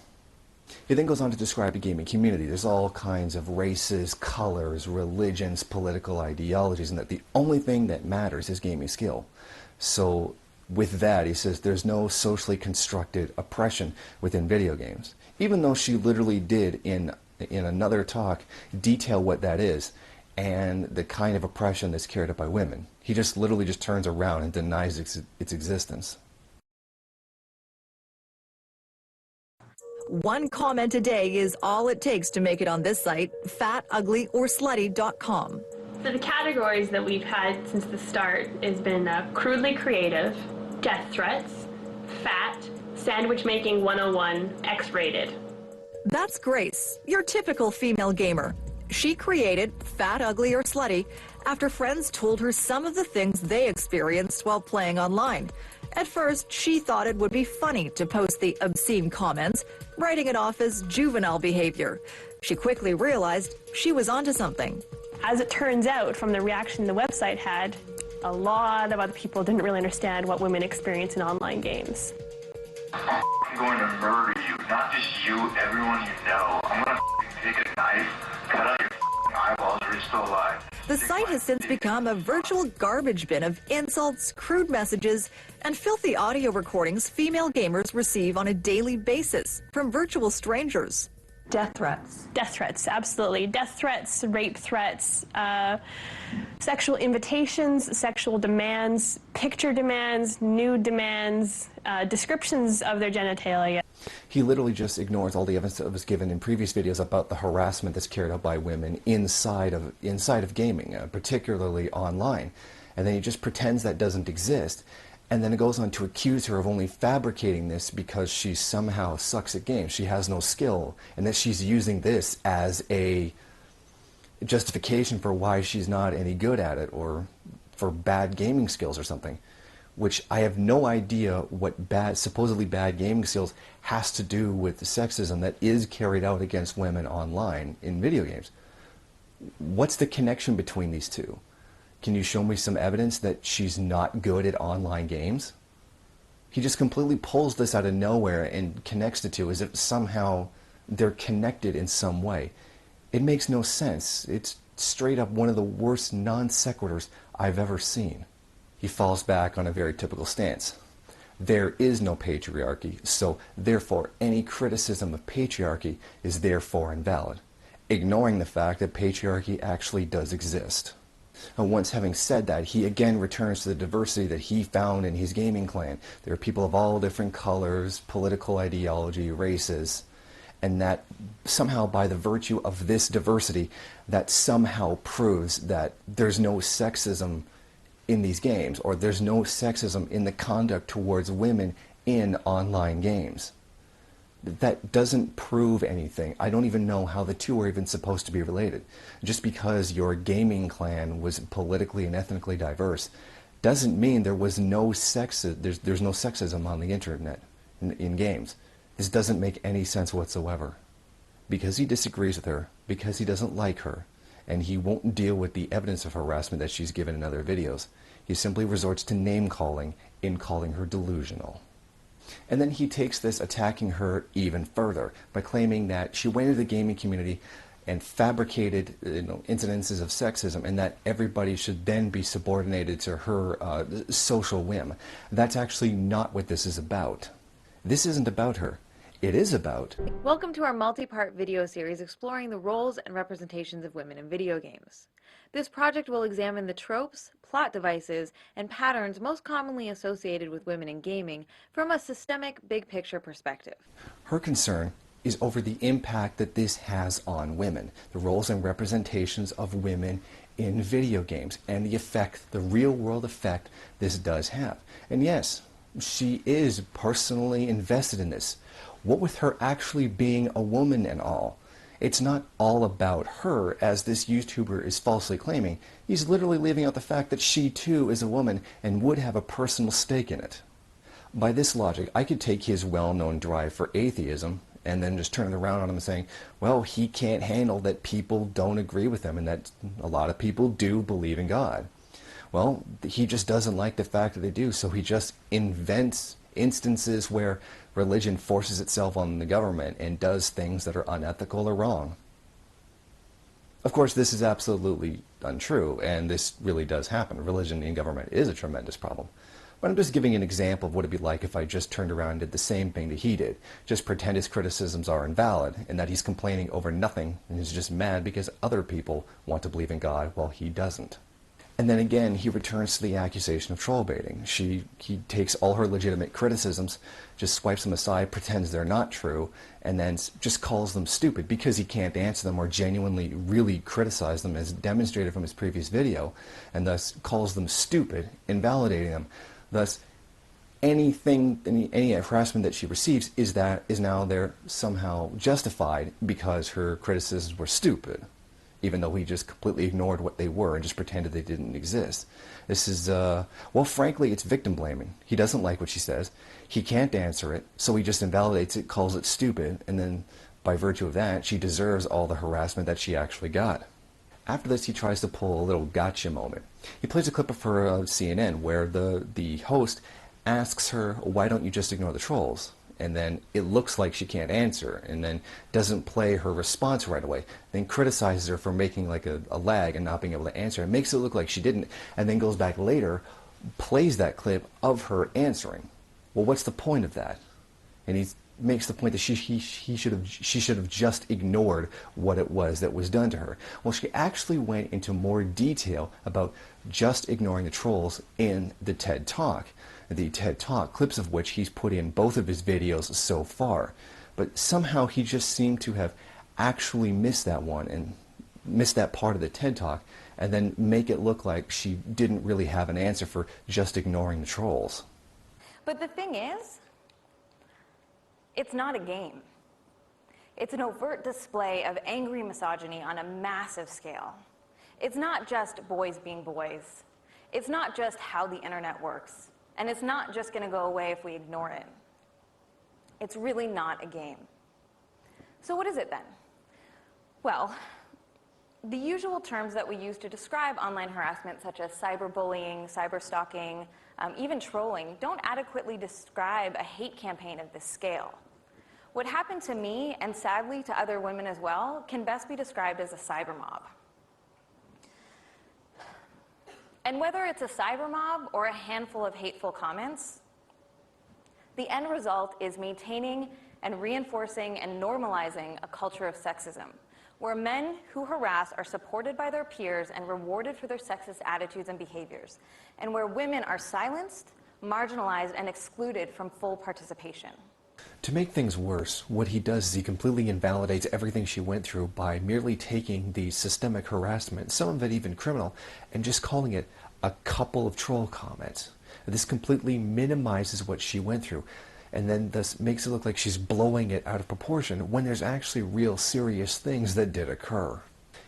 Speaker 1: He then goes on to describe the gaming community. There's all kinds of races, colors, religions, political ideologies, and that the only thing that matters is gaming skill. So with that, he says there's no socially constructed oppression within video games. Even though she literally did in another talk detail what that is, and the kind of oppression that's carried out by women. He just literally just turns around and denies its existence.
Speaker 5: One comment a day is all it takes to make it on this site, fatuglyOrslutty.com.
Speaker 6: So the categories that we've had since the start has been crudely creative, death threats, fat, sandwich making 101, X-rated.
Speaker 5: That's Grace, your typical female gamer. She created Fat, Ugly, or Slutty after friends told her some of the things they experienced while playing online. At first, she thought it would be funny to post the obscene comments, writing it off as juvenile behavior. She quickly realized she was onto something.
Speaker 6: As it turns out, from the reaction the website had, a lot of other people didn't really understand what women experience in online games.
Speaker 7: I'm going to murder you, not just you, everyone you know. I'm going to take a knife, cut out your eyeballs if you're still alive.
Speaker 5: The site has since become a virtual garbage bin of insults, crude messages, and filthy audio recordings female gamers receive on a daily basis from virtual strangers.
Speaker 6: Death threats. Death threats, absolutely. Death threats, rape threats, sexual invitations, sexual demands, picture demands, nude demands, descriptions of their genitalia.
Speaker 1: He literally just ignores all the evidence that was given in previous videos about the harassment that's carried out by women inside of gaming, particularly online. And then he just pretends that doesn't exist. And then it goes on to accuse her of only fabricating this because she somehow sucks at games. She has no skill, and that she's using this as a justification for why she's not any good at it, or for bad gaming skills or something. Which I have no idea what supposedly bad gaming skills has to do with the sexism that is carried out against women online in video games. What's the connection between these two? Can you show me some evidence that she's not good at online games? He just completely pulls this out of nowhere and connects the two as if somehow they're connected in some way. It makes no sense. It's straight up one of the worst non sequiturs I've ever seen. He falls back on a very typical stance. There is no patriarchy, so therefore any criticism of patriarchy is therefore invalid, ignoring the fact that patriarchy actually does exist. And once having said that, he again returns to the diversity that he found in his gaming clan. There are people of all different colors, political ideology, races, and that somehow by the virtue of this diversity, that somehow proves that there's no sexism in these games, or there's no sexism in the conduct towards women in online games. That doesn't prove anything. I don't even know how the two are even supposed to be related. Just because your gaming clan was politically and ethnically diverse doesn't mean there was no there's no sexism on the internet in games. This doesn't make any sense whatsoever. Because he disagrees with her, because he doesn't like her, and he won't deal with the evidence of harassment that she's given in other videos, he simply resorts to name-calling in calling her delusional. And then he takes this attacking her even further by claiming that she went into the gaming community and fabricated incidences of sexism, and that everybody should then be subordinated to her social whim. That's actually not what this is about. This isn't about her. It is about...
Speaker 2: Welcome to our multi-part video series exploring the roles and representations of women in video games. This project will examine the tropes, plot devices, and patterns most commonly associated with women in gaming from a systemic, big-picture perspective.
Speaker 1: Her concern is over the impact that this has on women, the roles and representations of women in video games, and the effect, the real-world effect this does have. And yes, she is personally invested in this. What with her actually being a woman and all, it's not all about her, as this YouTuber is falsely claiming. He's literally leaving out the fact that she too is a woman and would have a personal stake in it. By this logic, I could take his well-known drive for atheism and then just turn it around on him and saying, well, he can't handle that people don't agree with him and that a lot of people do believe in God. Well, he just doesn't like the fact that they do, so he just invents instances where religion forces itself on the government and does things that are unethical or wrong. Of course, this is absolutely untrue, and this really does happen. Religion in government is a tremendous problem. But I'm just giving an example of what it'd be like if I just turned around and did the same thing that he did. Just pretend his criticisms are invalid and that he's complaining over nothing and is just mad because other people want to believe in God while he doesn't. And then again, he returns to the accusation of troll baiting. He takes all her legitimate criticisms, just swipes them aside, pretends they're not true, and then just calls them stupid because he can't answer them or genuinely really criticize them as demonstrated from his previous video, and thus calls them stupid, invalidating them. Thus, any harassment that she receives is now there somehow justified because her criticisms were stupid, even though he just completely ignored what they were and just pretended they didn't exist. This is, well, frankly, it's victim blaming. He doesn't like what she says. He can't answer it, so he just invalidates it, calls it stupid, and then by virtue of that, she deserves all the harassment that she actually got. After this, he tries to pull a little gotcha moment. He plays a clip of her CNN where the host asks her, why don't you just ignore the trolls? And then it looks like she can't answer, and then doesn't play her response right away, then criticizes her for making like a lag and not being able to answer, and makes it look like she didn't, and then goes back later, plays that clip of her answering. Well, what's the point of that? And he makes the point that she should have just ignored what it was that was done to her. Well, she actually went into more detail about just ignoring the trolls in the TED Talk. The TED Talk, clips of which he's put in both of his videos so far. But somehow he just seemed to have actually missed that one and missed that part of the TED Talk, and then make it look like she didn't really have an answer for just ignoring the trolls.
Speaker 8: But the thing is, it's not a game. It's an overt display of angry misogyny on a massive scale. It's not just boys being boys. It's not just how the internet works. And it's not just going to go away if we ignore it. It's really not a game. So what is it then? Well, the usual terms that we use to describe online harassment, such as cyberbullying, cyberstalking, even trolling, don't adequately describe a hate campaign of this scale. What happened to me, and sadly to other women as well, can best be described as a cyber mob. And whether it's a cyber mob or a handful of hateful comments, the end result is maintaining and reinforcing and normalizing a culture of sexism, where men who harass are supported by their peers and rewarded for their sexist attitudes and behaviors, and where women are silenced, marginalized, and excluded from full participation.
Speaker 1: To make things worse, what he does is he completely invalidates everything she went through by merely taking the systemic harassment, some of it even criminal, and just calling it a couple of troll comments. This completely minimizes what she went through, and then thus makes it look like she's blowing it out of proportion when there's actually real serious things that did occur.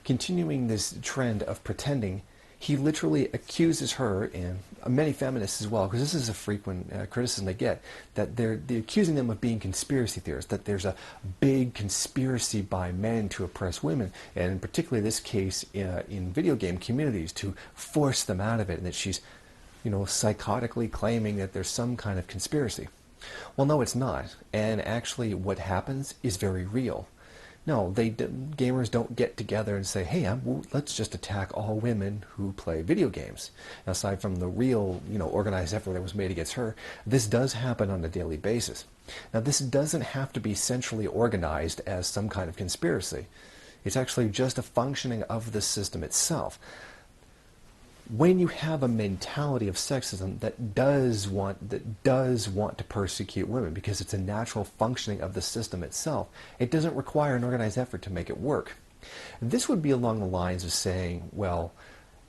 Speaker 1: Continuing this trend of pretending, he literally accuses her, and many feminists as well, because this is a frequent criticism they get, that they're accusing them of being conspiracy theorists, that there's a big conspiracy by men to oppress women, and particularly this case in video game communities to force them out of it, and that she's, psychotically claiming that there's some kind of conspiracy. Well, no, it's not, and actually what happens is very real. No, gamers don't get together and say, hey, let's just attack all women who play video games. Now, aside from the real, organized effort that was made against her, this does happen on a daily basis. Now, this doesn't have to be centrally organized as some kind of conspiracy. It's actually just a functioning of the system itself. When you have a mentality of sexism that does want to persecute women because it's a natural functioning of the system itself, it doesn't require an organized effort to make it work. This would be along the lines of saying, well,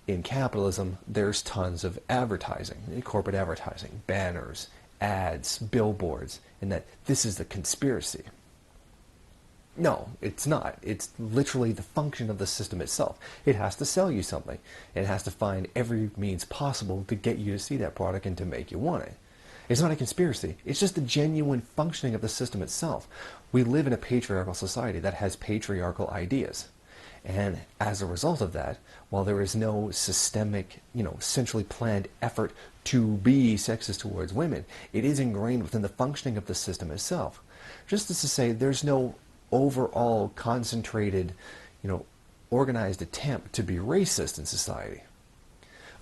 Speaker 1: in capitalism, there's tons of advertising, corporate advertising, banners, ads, billboards, and that this is the conspiracy. No, it's not. It's literally the function of the system itself. It has to sell you something. It has to find every means possible to get you to see that product and to make you want it. It's not a conspiracy. It's just a genuine functioning of the system itself. We live in a patriarchal society that has patriarchal ideas. And as a result of that, while there is no systemic, centrally planned effort to be sexist towards women, it is ingrained within the functioning of the system itself. Just as to say, there's no overall concentrated, organized attempt to be racist in society.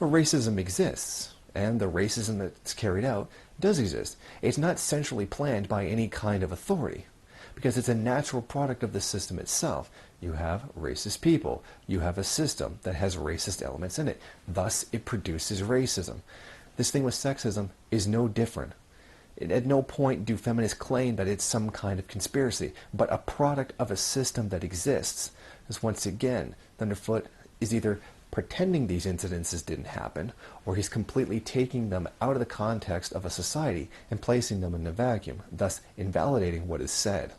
Speaker 1: Well, racism exists, and the racism that's carried out does exist. It's not centrally planned by any kind of authority, because it's a natural product of the system itself. You have racist people. You have a system that has racist elements in it. Thus, it produces racism. This thing with sexism is no different. At no point do feminists claim that it's some kind of conspiracy, but a product of a system that exists. Because once again, Thunderf00t is either pretending these incidences didn't happen, or he's completely taking them out of the context of a society and placing them in a vacuum, thus invalidating what is said.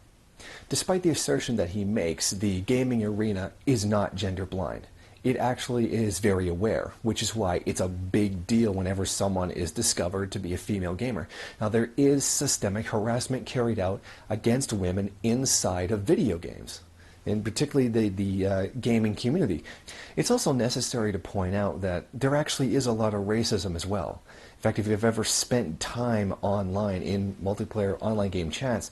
Speaker 1: Despite the assertion that he makes, the gaming arena is not gender blind. It actually is very aware, which is why it's a big deal whenever someone is discovered to be a female gamer. Now, there is systemic harassment carried out against women inside of video games, and particularly the gaming community. It's also necessary to point out that there actually is a lot of racism as well. In fact, if you've ever spent time online in multiplayer online game chats,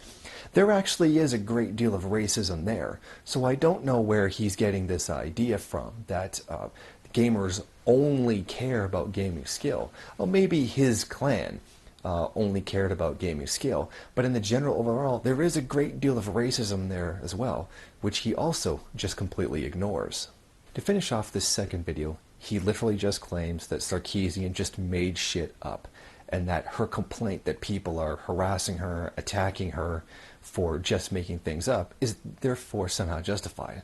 Speaker 1: there actually is a great deal of racism there. So I don't know where he's getting this idea from, that gamers only care about gaming skill. Well, maybe his clan only cared about gaming skill, but in the general overall, there is a great deal of racism there as well, which he also just completely ignores. To finish off this second video, he literally just claims that Sarkeesian just made shit up, and that her complaint that people are harassing her, attacking her for just making things up is therefore somehow justified.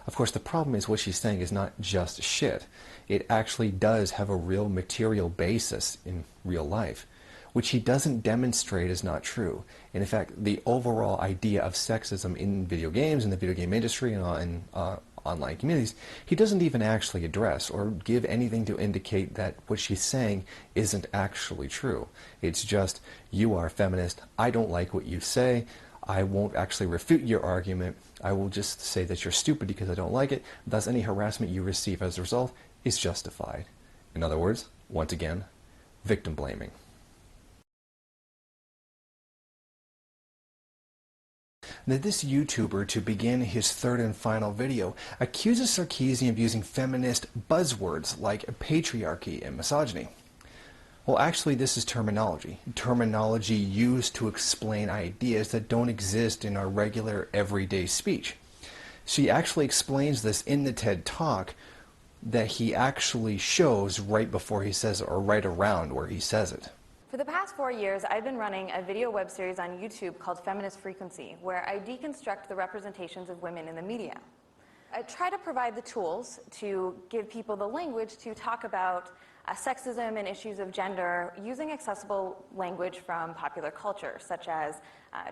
Speaker 1: Of course, the problem is what she's saying is not just shit. It actually does have a real material basis in real life, which he doesn't demonstrate is not true. And in fact, the overall idea of sexism in video games, in the video game industry, and online communities, he doesn't even actually address or give anything to indicate that what she's saying isn't actually true. It's just, you are a feminist, I don't like what you say, I won't actually refute your argument, I will just say that you're stupid because I don't like it, thus any harassment you receive as a result is justified. In other words, once again, victim blaming. Now, this YouTuber, to begin his third and final video, accuses Sarkeesian of using feminist buzzwords like patriarchy and misogyny. Well, actually, this is terminology. Terminology used to explain ideas that don't exist in our regular, everyday speech. She actually explains this in the TED Talk that he actually shows right before he says it, or right around where he says it.
Speaker 8: For the past 4 years, I've been running a video web series on YouTube called Feminist Frequency, where I deconstruct the representations of women in the media. I try to provide the tools to give people the language to talk about sexism and issues of gender using accessible language from popular culture, such as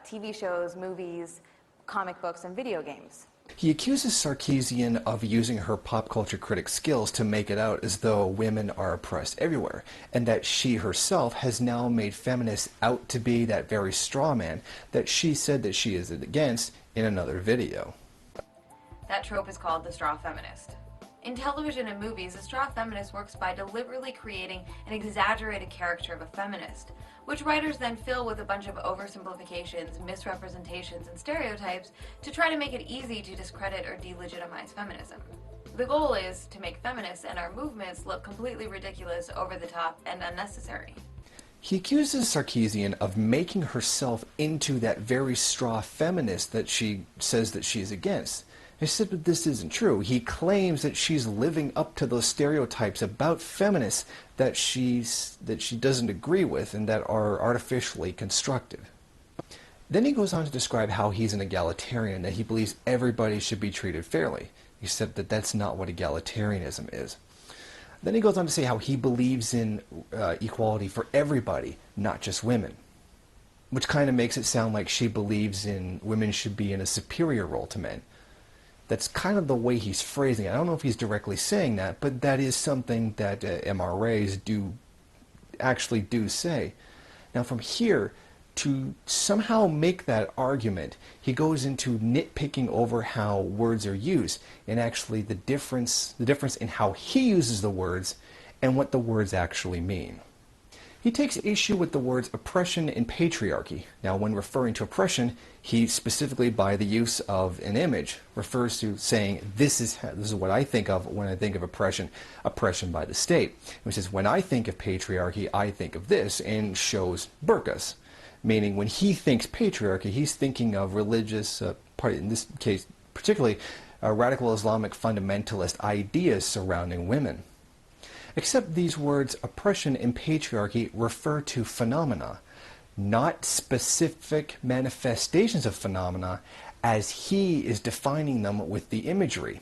Speaker 8: TV shows, movies, comic books, and video games.
Speaker 1: He accuses Sarkeesian of using her pop culture critic skills to make it out as though women are oppressed everywhere, and that she herself has now made feminists out to be that very straw man that she said that she is against in another video.
Speaker 2: That trope is called the straw feminist. In television and movies, a straw feminist works by deliberately creating an exaggerated character of a feminist, which writers then fill with a bunch of oversimplifications, misrepresentations, and stereotypes to try to make it easy to discredit or delegitimize feminism. The goal is to make feminists and our movements look completely ridiculous, over the top, and unnecessary.
Speaker 1: He accuses Sarkeesian of making herself into that very straw feminist that she says that she is against. He said, but this isn't true. He claims that she's living up to those stereotypes about feminists that she doesn't agree with and that are artificially constructed. Then he goes on to describe how he's an egalitarian, that he believes everybody should be treated fairly, except that that's not what egalitarianism is. Then he goes on to say how he believes in equality for everybody, not just women, which kind of makes it sound like she believes in women should be in a superior role to men. That's kind of the way he's phrasing it. I don't know if he's directly saying that, but that is something that MRAs actually do say. Now from here, to somehow make that argument, he goes into nitpicking over how words are used, and actually the difference in how he uses the words and what the words actually mean. He takes issue with the words oppression and patriarchy. Now, when referring to oppression, he specifically, by the use of an image, refers to saying, this is what I think of when I think of oppression, oppression by the state. He says, when I think of patriarchy, I think of this, and shows burqas. Meaning, when he thinks patriarchy, he's thinking of religious, in this case, particularly radical Islamic fundamentalist ideas surrounding women. Except these words, oppression and patriarchy, refer to phenomena, not specific manifestations of phenomena, as he is defining them with the imagery.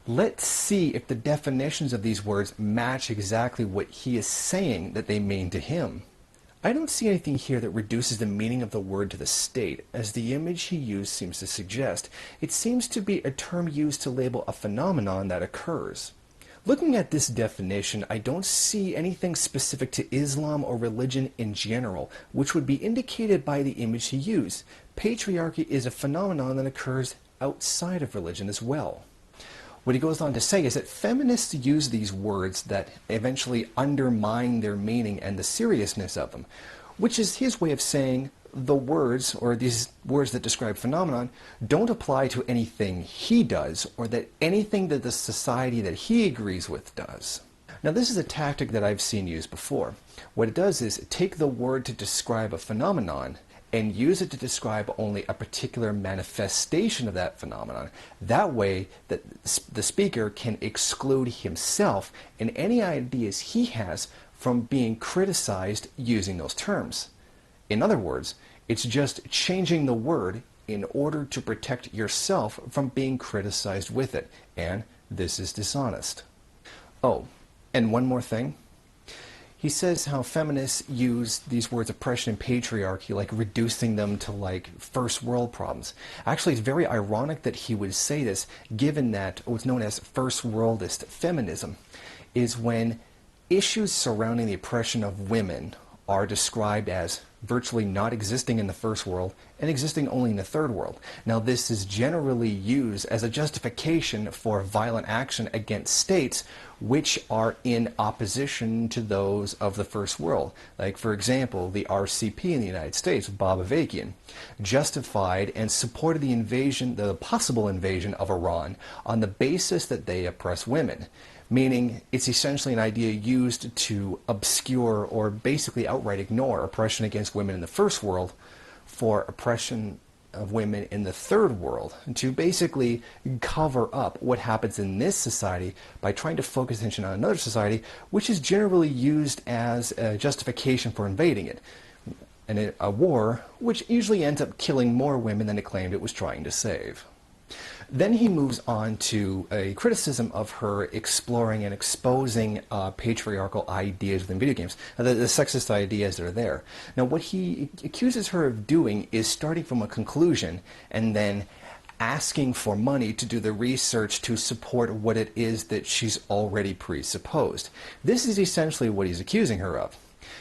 Speaker 1: Let's see if the definitions of these words match exactly what he is saying that they mean to him. I don't see anything here that reduces the meaning of the word to the state, as the image he used seems to suggest. It seems to be a term used to label a phenomenon that occurs. Looking at this definition, I don't see anything specific to Islam or religion in general, which would be indicated by the image he used. Patriarchy is a phenomenon that occurs outside of religion as well. What he goes on to say is that feminists use these words that eventually undermine their meaning and the seriousness of them, which is his way of saying the words, or these words that describe phenomenon, don't apply to anything he does, or that anything that the society that he agrees with does. Now, this is a tactic that I've seen used before. What it does is take the word to describe a phenomenon and use it to describe only a particular manifestation of that phenomenon. That way, that the speaker can exclude himself and any ideas he has from being criticized using those terms. In other words, it's just changing the word in order to protect yourself from being criticized with it, and this is dishonest. Oh, and one more thing. He says how feminists use these words oppression and patriarchy, like reducing them to like first world problems. Actually, it's very ironic that he would say this, given that what's known as first worldist feminism is when issues surrounding the oppression of women are described as virtually not existing in the first world and existing only in the third world. Now, this is generally used as a justification for violent action against states which are in opposition to those of the first world. Like, for example, the RCP in the United States, Bob Avakian, justified and supported the invasion, the possible invasion of Iran on the basis that they oppress women. Meaning it's essentially an idea used to obscure or basically outright ignore oppression against women in the first world for oppression of women in the third world, to basically cover up what happens in this society by trying to focus attention on another society, which is generally used as a justification for invading it. And a war which usually ends up killing more women than it claimed it was trying to save. Then he moves on to a criticism of her exploring and exposing patriarchal ideas within video games, the sexist ideas that are there. Now, what he accuses her of doing is starting from a conclusion and then asking for money to do the research to support what it is that she's already presupposed. This is essentially what he's accusing her of.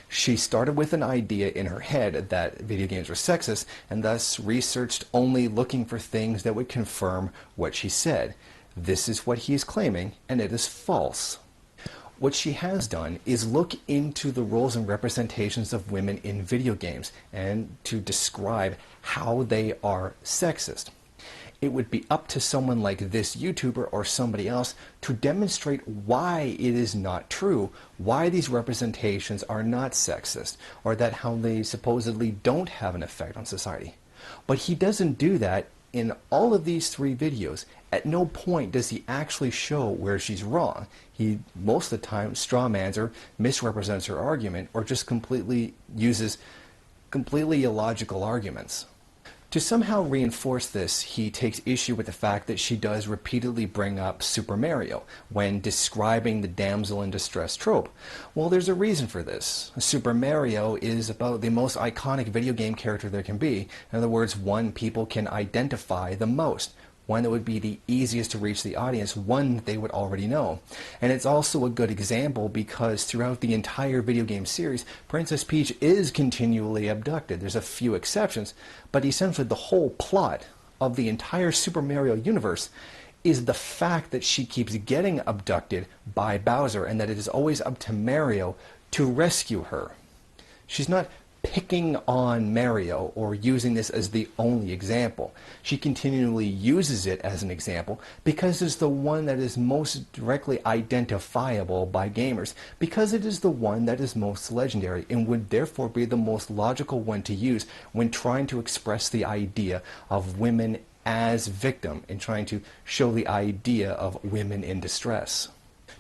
Speaker 1: She started with an idea in her head that video games were sexist, and thus researched only looking for things that would confirm what she said. This is what he is claiming, and it is false. What she has done is look into the roles and representations of women in video games, and to describe how they are sexist. It would be up to someone like this YouTuber or somebody else to demonstrate why it is not true, why these representations are not sexist, or that how they supposedly don't have an effect on society. But he doesn't do that in all of these three videos. At no point does he actually show where she's wrong. He, most of the time, strawmans her, misrepresents her argument, or just completely uses completely illogical arguments. To somehow reinforce this, he takes issue with the fact that she does repeatedly bring up Super Mario when describing the damsel in distress trope. Well, there's a reason for this. Super Mario is about the most iconic video game character there can be. In other words, one people can identify the most. One that would be the easiest to reach the audience, one they would already know. And it's also a good example because throughout the entire video game series, Princess Peach is continually abducted. There's a few exceptions, but essentially the whole plot of the entire Super Mario universe is the fact that she keeps getting abducted by Bowser and that it is always up to Mario to rescue her. She's not picking on Mario or using this as the only example. She continually uses it as an example because it's the one that is most directly identifiable by gamers, because it is the one that is most legendary and would therefore be the most logical one to use when trying to express the idea of women as victim and trying to show the idea of women in distress.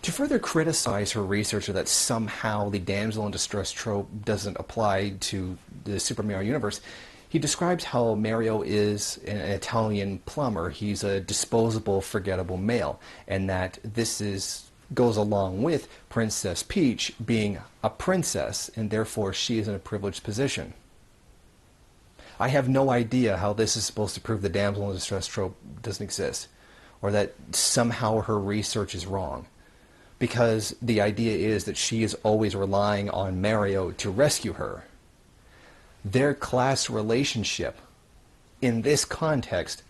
Speaker 1: To further criticize her researcher that somehow the damsel in distress trope doesn't apply to the Super Mario universe, he describes how Mario is an Italian plumber. He's a disposable, forgettable male, and that goes along with Princess Peach being a princess, and therefore she is in a privileged position. I have no idea how this is supposed to prove the damsel in distress trope doesn't exist, or that somehow her research is wrong. Because the idea is that she is always relying on Mario to rescue her. Their class relationship in this context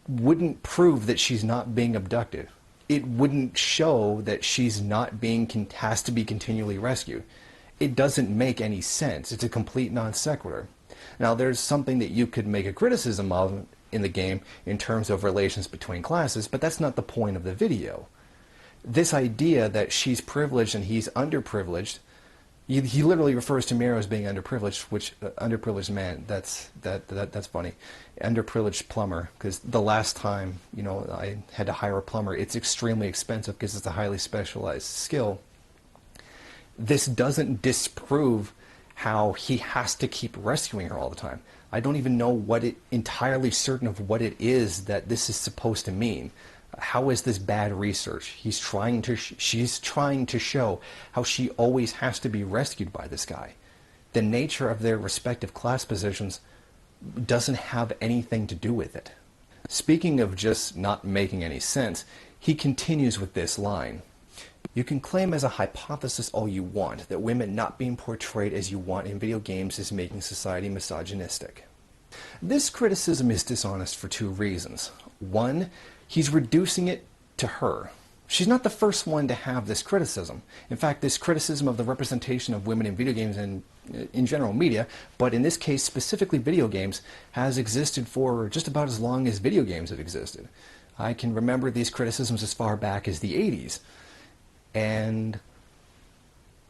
Speaker 1: wouldn't prove that she's not being abducted. It wouldn't show that she's not has to be continually rescued. It doesn't make any sense. It's a complete non sequitur. Now, there's something that you could make a criticism of in the game in terms of relations between classes, but that's not the point of the video. This idea that she's privileged and he's underprivileged, he literally refers to Mario as being underprivileged, which underprivileged man, that's funny. Underprivileged plumber, because the last time, I had to hire a plumber, it's extremely expensive because it's a highly specialized skill. This doesn't disprove how he has to keep rescuing her all the time. I don't even know entirely certain of what it is that this is supposed to mean. How is this bad research? She's trying to show how she always has to be rescued by this guy. The nature of their respective class positions doesn't have anything to do with it. Speaking of just not making any sense, he continues with this line. You can claim as a hypothesis all you want that women not being portrayed as you want in video games is making society misogynistic. This criticism is dishonest for two reasons. One, he's reducing it to her. She's not the first one to have this criticism. In fact, this criticism of the representation of women in video games and in general media, but in this case specifically video games, has existed for just about as long as video games have existed. I can remember these criticisms as far back as the 80s. And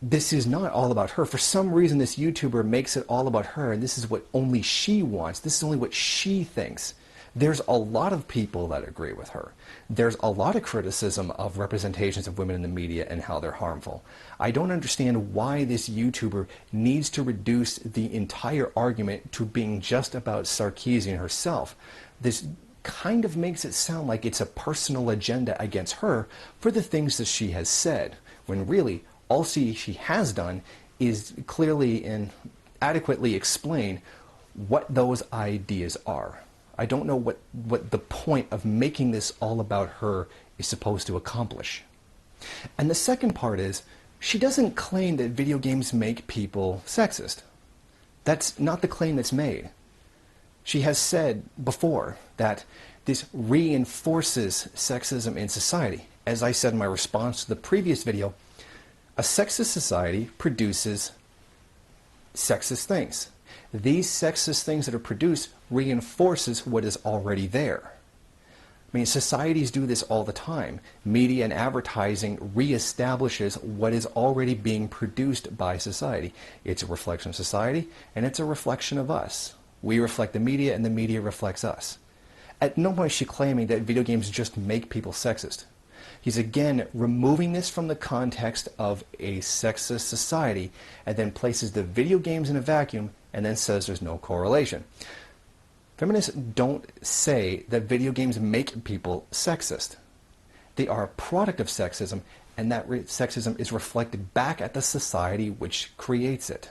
Speaker 1: this is not all about her. For some reason, this YouTuber makes it all about her, and this is what only she wants. This is only what she thinks. There's a lot of people that agree with her. There's a lot of criticism of representations of women in the media and how they're harmful. I don't understand why this YouTuber needs to reduce the entire argument to being just about Sarkeesian herself. This kind of makes it sound like it's a personal agenda against her for the things that she has said, when really all she has done is clearly and adequately explain what those ideas are. I don't know what the point of making this all about her is supposed to accomplish. And the second part is, she doesn't claim that video games make people sexist. That's not the claim that's made. She has said before that this reinforces sexism in society. As I said in my response to the previous video, a sexist society produces sexist things. These sexist things that are produced reinforces what is already there. I mean, societies do this all the time. Media and advertising reestablishes what is already being produced by society. It's a reflection of society, and it's a reflection of us. We reflect the media, and the media reflects us. At no point is she claiming that video games just make people sexist. He's again removing this from the context of a sexist society and then places the video games in a vacuum and then says there's no correlation. Feminists don't say that video games make people sexist. They are a product of sexism, and that sexism is reflected back at the society which creates it.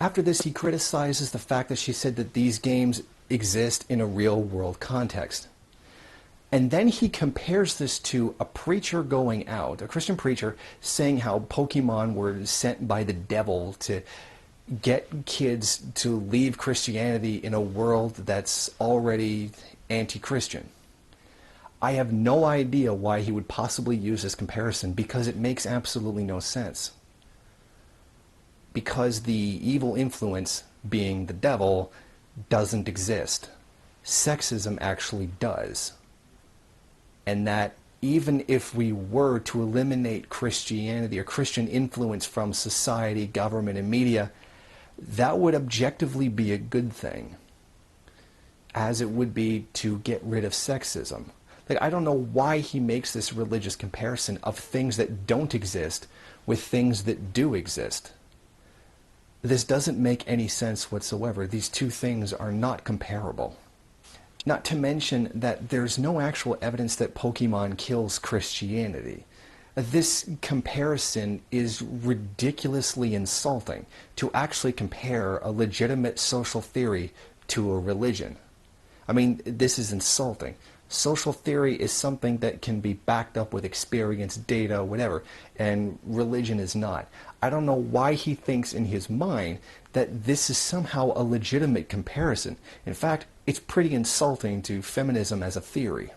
Speaker 1: After this, he criticizes the fact that she said that these games exist in a real-world context. And then he compares this to a preacher going out, a Christian preacher, saying how Pokemon were sent by the devil to get kids to leave Christianity in a world that's already anti-Christian. I have no idea why he would possibly use this comparison, because it makes absolutely no sense. because the evil influence, being the devil, doesn't exist. Sexism actually does. And that even if we were to eliminate Christianity or Christian influence from society, government, and media, that would objectively be a good thing, as it would be to get rid of sexism. Like, I don't know why he makes this religious comparison of things that don't exist with things that do exist. This doesn't make any sense whatsoever. These two things are not comparable. Not to mention that there's no actual evidence that Pokemon kills Christianity. This comparison is ridiculously insulting, to actually compare a legitimate social theory to a religion. I mean, this is insulting. Social theory is something that can be backed up with experience, data, whatever, and religion is not. I don't know why he thinks in his mind that this is somehow a legitimate comparison. In fact, it's pretty insulting to feminism as a theory.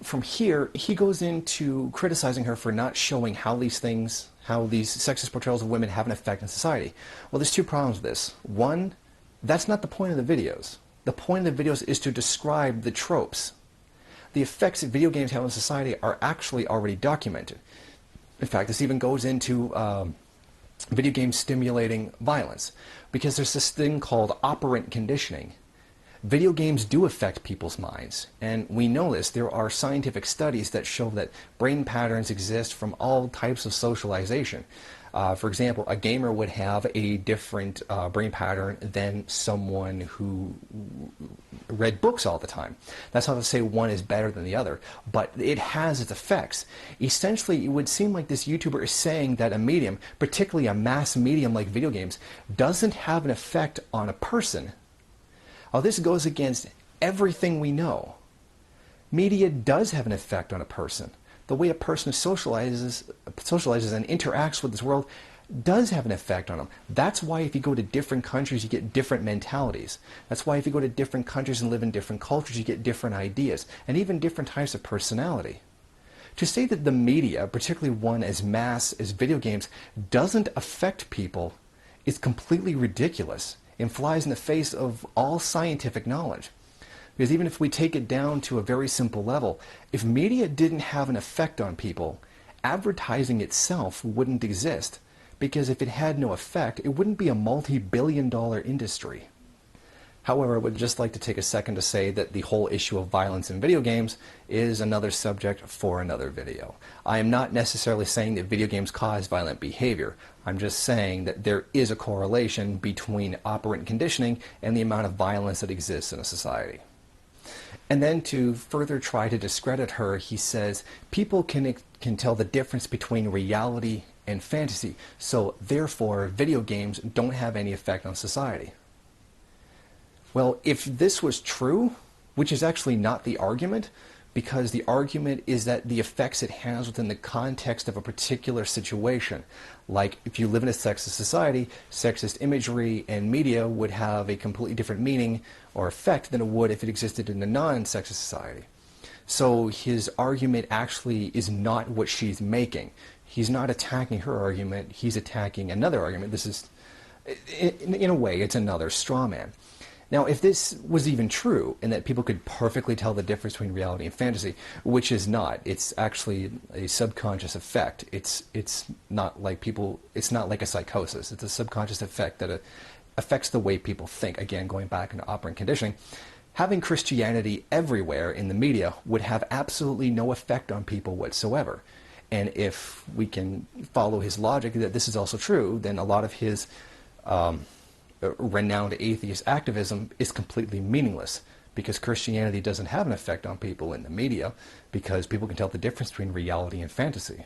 Speaker 1: From here, he goes into criticizing her for not showing how these sexist portrayals of women have an effect on society. Well, there's two problems with this. One, that's not the point of the videos. The point of the videos is to describe the tropes. The effects that video games have on society are actually already documented. In fact, this even goes into video games stimulating violence, because there's this thing called operant conditioning. Video games do affect people's minds, and we know this. There are scientific studies that show that brain patterns exist from all types of socialization. For example, a gamer would have a different brain pattern than someone who read books all the time. That's not to say one is better than the other, but it has its effects. Essentially, it would seem like this YouTuber is saying that a medium, particularly a mass medium like video games, doesn't have an effect on a person. Now, this goes against everything we know. Media does have an effect on a person. The way a person socializes and interacts with this world does have an effect on them. That's why if you go to different countries, you get different mentalities. That's why if you go to different countries and live in different cultures, you get different ideas and even different types of personality. To say that the media, particularly one as mass as video games, doesn't affect people is completely ridiculous and flies in the face of all scientific knowledge. Because even if we take it down to a very simple level, if media didn't have an effect on people, advertising itself wouldn't exist. Because if it had no effect, it wouldn't be a multi-billion-dollar industry. However, I would just like to take a second to say that the whole issue of violence in video games is another subject for another video. I am not necessarily saying that video games cause violent behavior. I'm just saying that there is a correlation between operant conditioning and the amount of violence that exists in a society. And then to further try to discredit her, he says, people can tell the difference between reality and fantasy, so therefore video games don't have any effect on society. Well, if this was true, which is actually not the argument, because the argument is that the effects it has within the context of a particular situation. Like if you live in a sexist society, sexist imagery and media would have a completely different meaning or effect than it would if it existed in a non-sexist society. So his argument actually is not what she's making. He's not attacking her argument, he's attacking another argument. This is, in a way, it's another straw man. Now, if this was even true, and that people could perfectly tell the difference between reality and fantasy, which is not, it's actually a subconscious effect. It's not like a psychosis. It's a subconscious effect that affects the way people think. Again, going back into operant conditioning, having Christianity everywhere in the media would have absolutely no effect on people whatsoever. And if we can follow his logic that this is also true, then a lot of his renowned atheist activism is completely meaningless, because Christianity doesn't have an effect on people in the media, because people can tell the difference between reality and fantasy.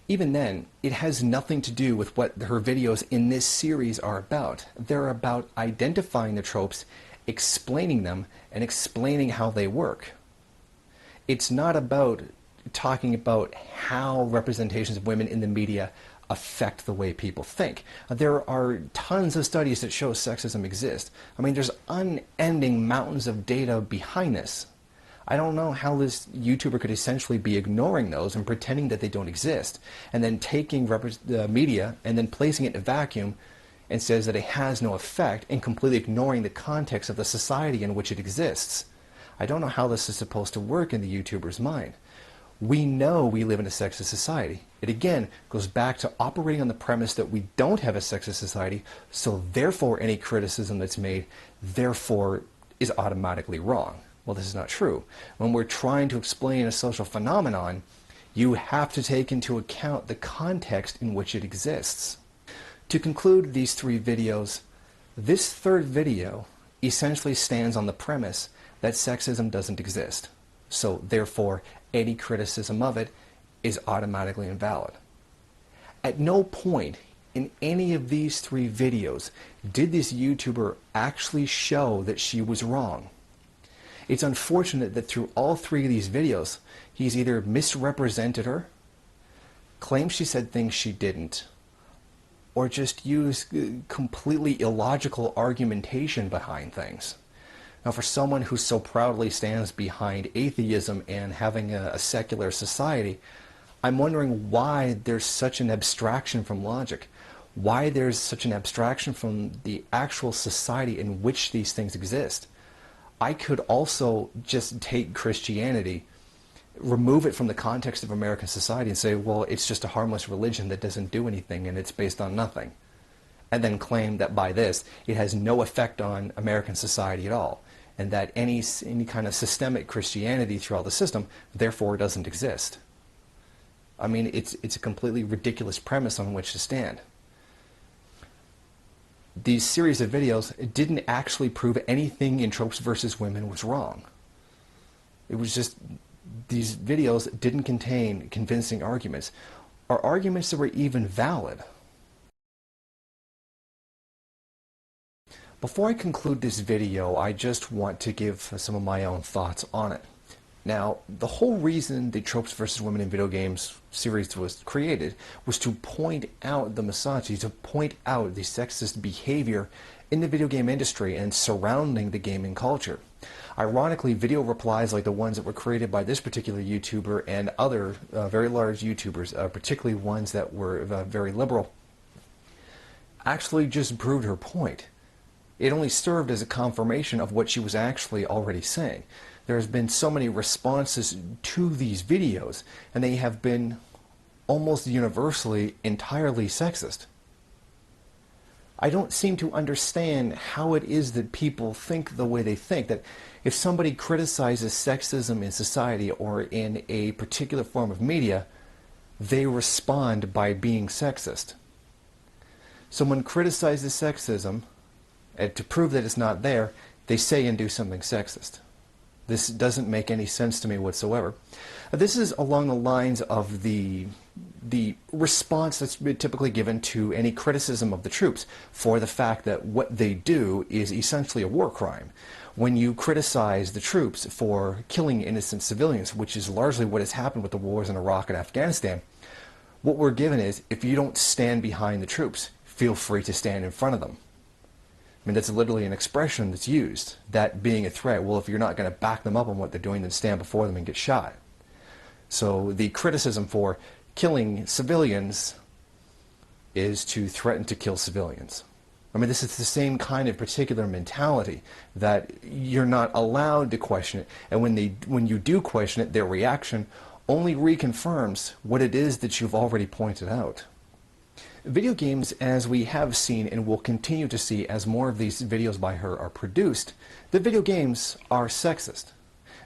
Speaker 1: Even then, it has nothing to do with what her videos in this series are about. They're about identifying the tropes, explaining them, and explaining how they work. It's not about talking about how representations of women in the media affect the way people think. There are tons of studies that show sexism exists. I mean, there's unending mountains of data behind this. I don't know how this YouTuber could essentially be ignoring those and pretending that they don't exist, and then taking the media and then placing it in a vacuum and says that it has no effect and completely ignoring the context of the society in which it exists. I don't know how this is supposed to work in the YouTuber's mind. We know we live in a sexist society. It again goes back to operating on the premise that we don't have a sexist society, so therefore any criticism that's made, therefore, is automatically wrong. Well, this is not true. When we're trying to explain a social phenomenon, you have to take into account the context in which it exists. To conclude these 3 videos, this third video essentially stands on the premise that sexism doesn't exist. So therefore, any criticism of it is automatically invalid. At no point in any of these 3 videos did this YouTuber actually show that she was wrong. It's unfortunate that through all 3 of these videos, he's either misrepresented her, claimed she said things she didn't, or just used completely illogical argumentation behind things. Now, for someone who so proudly stands behind atheism and having a secular society, I'm wondering why there's such an abstraction from logic, why there's such an abstraction from the actual society in which these things exist. I could also just take Christianity, remove it from the context of American society and say, well, it's just a harmless religion that doesn't do anything and it's based on nothing. And then claim that by this, it has no effect on American society at all. And that any kind of systemic Christianity throughout the system, therefore, doesn't exist. I mean, it's a completely ridiculous premise on which to stand. These series of videos didn't actually prove anything in Tropes versus Women was wrong. It was just, these videos didn't contain convincing arguments, or arguments that were even valid. Before I conclude this video, I just want to give some of my own thoughts on it. Now, the whole reason the Tropes versus Women in Video Games series was created was to point out the misogyny, to point out the sexist behavior in the video game industry and surrounding the gaming culture. Ironically, video replies like the ones that were created by this particular YouTuber and other very large YouTubers, particularly ones that were very liberal, actually just proved her point. It only served as a confirmation of what she was actually already saying. There's been so many responses to these videos, and they have been almost universally entirely sexist. I don't seem to understand how it is that people think the way they think, that if somebody criticizes sexism in society or in a particular form of media, they respond by being sexist. Someone criticizes sexism, and to prove that it's not there, they say and do something sexist. This doesn't make any sense to me whatsoever. This is along the lines of the response that's typically given to any criticism of the troops for the fact that what they do is essentially a war crime. When you criticize the troops for killing innocent civilians, which is largely what has happened with the wars in Iraq and Afghanistan, what we're given is, if you don't stand behind the troops, feel free to stand in front of them. I mean, that's literally an expression that's used, that being a threat. Well, if you're not going to back them up on what they're doing, then stand before them and get shot. So the criticism for killing civilians is to threaten to kill civilians. I mean, this is the same kind of particular mentality that you're not allowed to question it. And when you do question it, their reaction only reconfirms what it is that you've already pointed out. Video games, as we have seen and will continue to see as more of these videos by her are produced, the video games are sexist.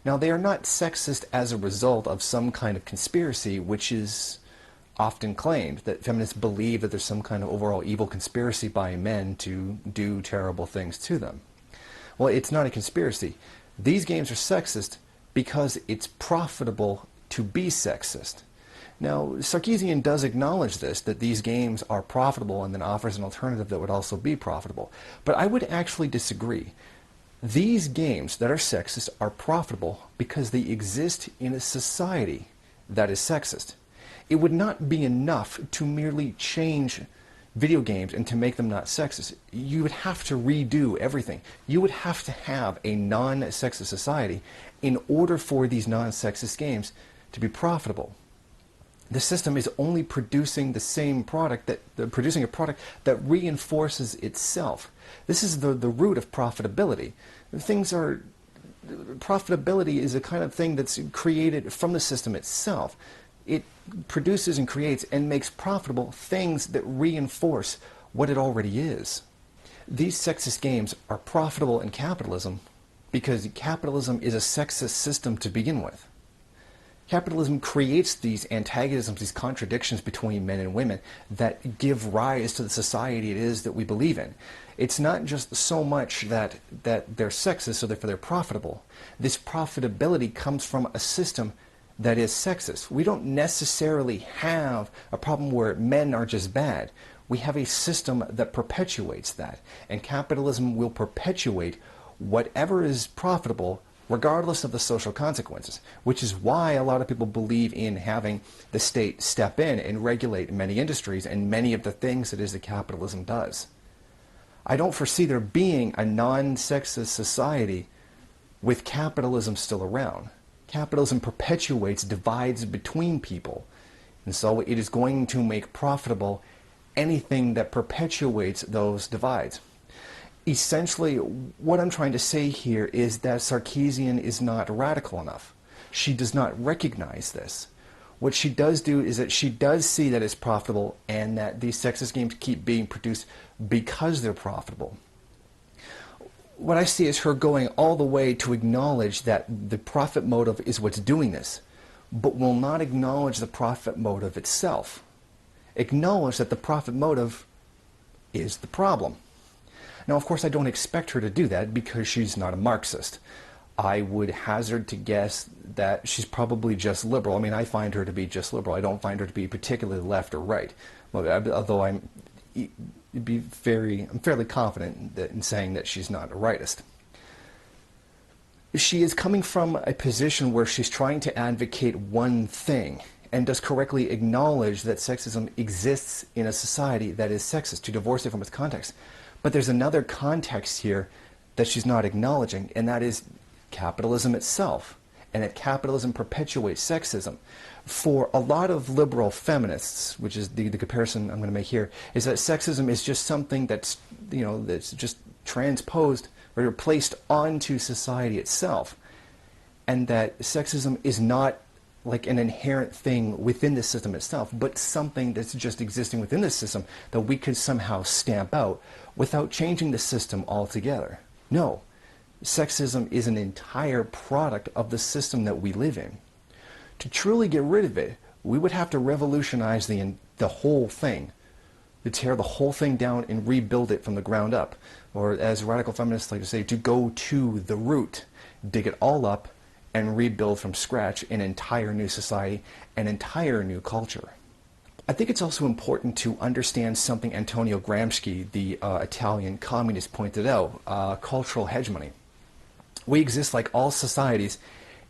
Speaker 1: Now, they are not sexist as a result of some kind of conspiracy, which is often claimed, that feminists believe that there's some kind of overall evil conspiracy by men to do terrible things to them. Well, it's not a conspiracy. These games are sexist because it's profitable to be sexist. Now, Sarkeesian does acknowledge this, that these games are profitable, and then offers an alternative that would also be profitable. But I would actually disagree. These games that are sexist are profitable because they exist in a society that is sexist. It would not be enough to merely change video games and to make them not sexist. You would have to redo everything. You would have to have a non-sexist society in order for these non-sexist games to be profitable. The system is only producing the same product, producing a product that reinforces itself. This is the root of profitability. Profitability is a kind of thing that's created from the system itself. It produces and creates and makes profitable things that reinforce what it already is. These sexist games are profitable in capitalism because capitalism is a sexist system to begin with. Capitalism creates these antagonisms, these contradictions between men and women that give rise to the society it is that we believe in. It's not just so much that they're sexist, so therefore they're profitable. This profitability comes from a system that is sexist. We don't necessarily have a problem where men are just bad. We have a system that perpetuates that, and capitalism will perpetuate whatever is profitable regardless of the social consequences, which is why a lot of people believe in having the state step in and regulate many industries and many of the things it is that capitalism does. I don't foresee there being a non-sexist society with capitalism still around. Capitalism perpetuates divides between people, and so it is going to make profitable anything that perpetuates those divides. Essentially, what I'm trying to say here is that Sarkeesian is not radical enough. She does not recognize this. What she does do is that she does see that it's profitable and that these sexist games keep being produced because they're profitable. What I see is her going all the way to acknowledge that the profit motive is what's doing this, but will not acknowledge the profit motive itself. Acknowledge that the profit motive is the problem. Now, of course, I don't expect her to do that because she's not a Marxist. I would hazard to guess that she's probably just liberal. I mean, I find her to be just liberal. I don't find her to be particularly left or right. Although I'm fairly confident in saying that she's not a rightist. She is coming from a position where she's trying to advocate one thing and does correctly acknowledge that sexism exists in a society that is sexist, to divorce it from its context. But there's another context here that she's not acknowledging, and that is capitalism itself, and that capitalism perpetuates sexism. For a lot of liberal feminists, which is the comparison I'm going to make here, is that sexism is just something that's just transposed or placed onto society itself, and that sexism is not like an inherent thing within the system itself, but something that's just existing within the system that we could somehow stamp out without changing the system altogether. No, sexism is an entire product of the system that we live in. To truly get rid of it, we would have to revolutionize the whole thing, to tear the whole thing down and rebuild it from the ground up, or as radical feminists like to say, to go to the root, dig it all up, and rebuild from scratch an entire new society, an entire new culture. I think it's also important to understand something Antonio Gramsci, the Italian communist, pointed out, cultural hegemony. We exist like all societies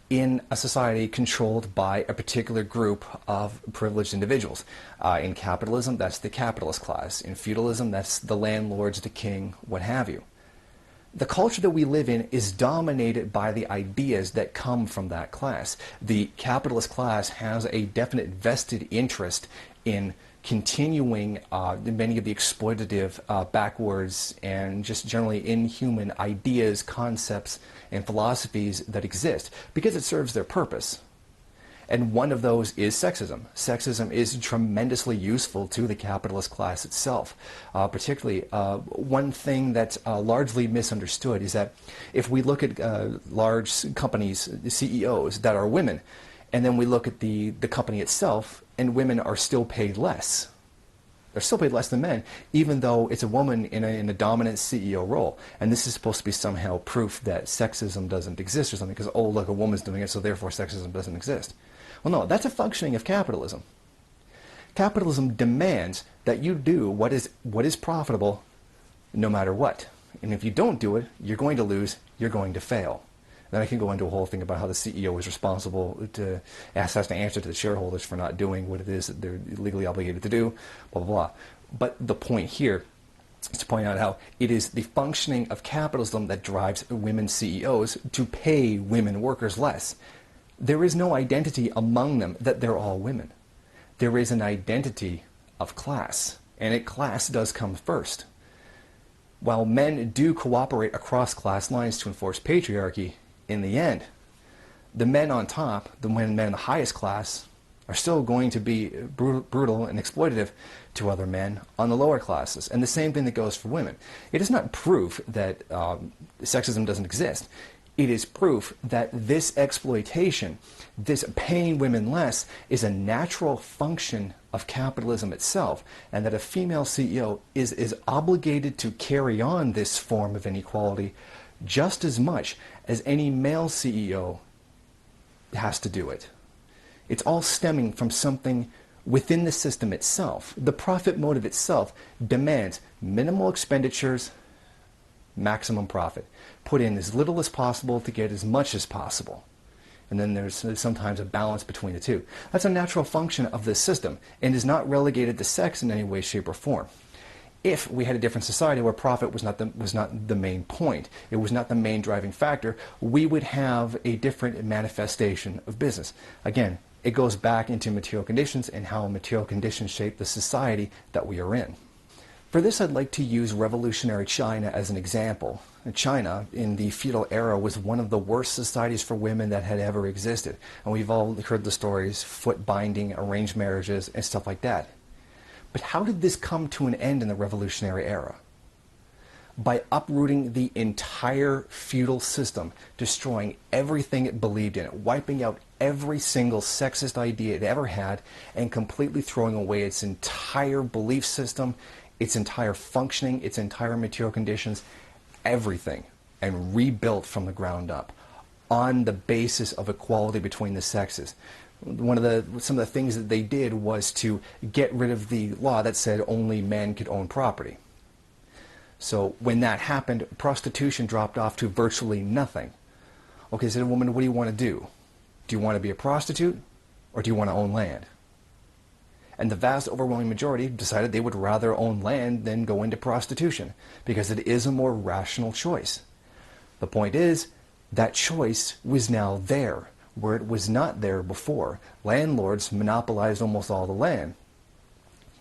Speaker 1: in a society controlled by a particular group of privileged individuals. In capitalism, that's the capitalist class. In feudalism, that's the landlords, the king, what have you. The culture that we live in is dominated by the ideas that come from that class. The capitalist class has a definite vested interest in continuing many of the exploitative, backwards, and just generally inhuman ideas, concepts, and philosophies that exist because it serves their purpose. And one of those is sexism. Sexism is tremendously useful to the capitalist class itself. Particularly, one thing that's largely misunderstood is that if we look at large companies, CEOs that are women, and then we look at the company itself, and women are still paid less. They're still paid less than men, even though it's a woman in a dominant CEO role. And this is supposed to be somehow proof that sexism doesn't exist or something, because, oh, look, a woman's doing it, so therefore sexism doesn't exist. Well, no, that's a functioning of capitalism. Capitalism demands that you do what is profitable no matter what. And if you don't do it, you're going to lose, you're going to fail. Then I can go into a whole thing about how the CEO is responsible has to answer to the shareholders for not doing what it is that they're legally obligated to do, blah, blah, blah. But the point here is to point out how it is the functioning of capitalism that drives women CEOs to pay women workers less. There is no identity among them that they're all women. there is an identity of class, and class does come first. While men do cooperate across class lines to enforce patriarchy, in the end, the men on top, the men in the highest class, are still going to be brutal and exploitative to other men on the lower classes. And the same thing that goes for women. It is not proof that sexism doesn't exist. It is proof that this exploitation, this paying women less, is a natural function of capitalism itself, and that a female CEO is obligated to carry on this form of inequality just as much as any male CEO has to do it. It's all stemming from something within the system itself. The profit motive itself demands minimal expenditures, maximum profit. Put in as little as possible to get as much as possible. And then there's sometimes a balance between the two. That's a natural function of this system and is not relegated to sex in any way, shape, or form. If we had a different society where profit was not the main point, it was not the main driving factor, we would have a different manifestation of business. Again, it goes back into material conditions and how material conditions shape the society that we are in. For this, I'd like to use revolutionary China as an example. China, in the feudal era, was one of the worst societies for women that had ever existed. And we've all heard the stories, foot binding, arranged marriages, and stuff like that. But how did this come to an end in the revolutionary era? By uprooting the entire feudal system, destroying everything it believed in, wiping out every single sexist idea it ever had, and completely throwing away its entire belief system, its entire functioning, its entire material conditions, everything, and rebuilt from the ground up on the basis of equality between the sexes. Some of the things that they did was to get rid of the law that said only men could own property. So when that happened, prostitution dropped off to virtually nothing. Okay, so woman, what do you want to do? Do you want to be a prostitute, or do you want to own land? And the vast overwhelming majority decided they would rather own land than go into prostitution, because it is a more rational choice. The point is, that choice was now there, where it was not there before. Landlords monopolized almost all the land.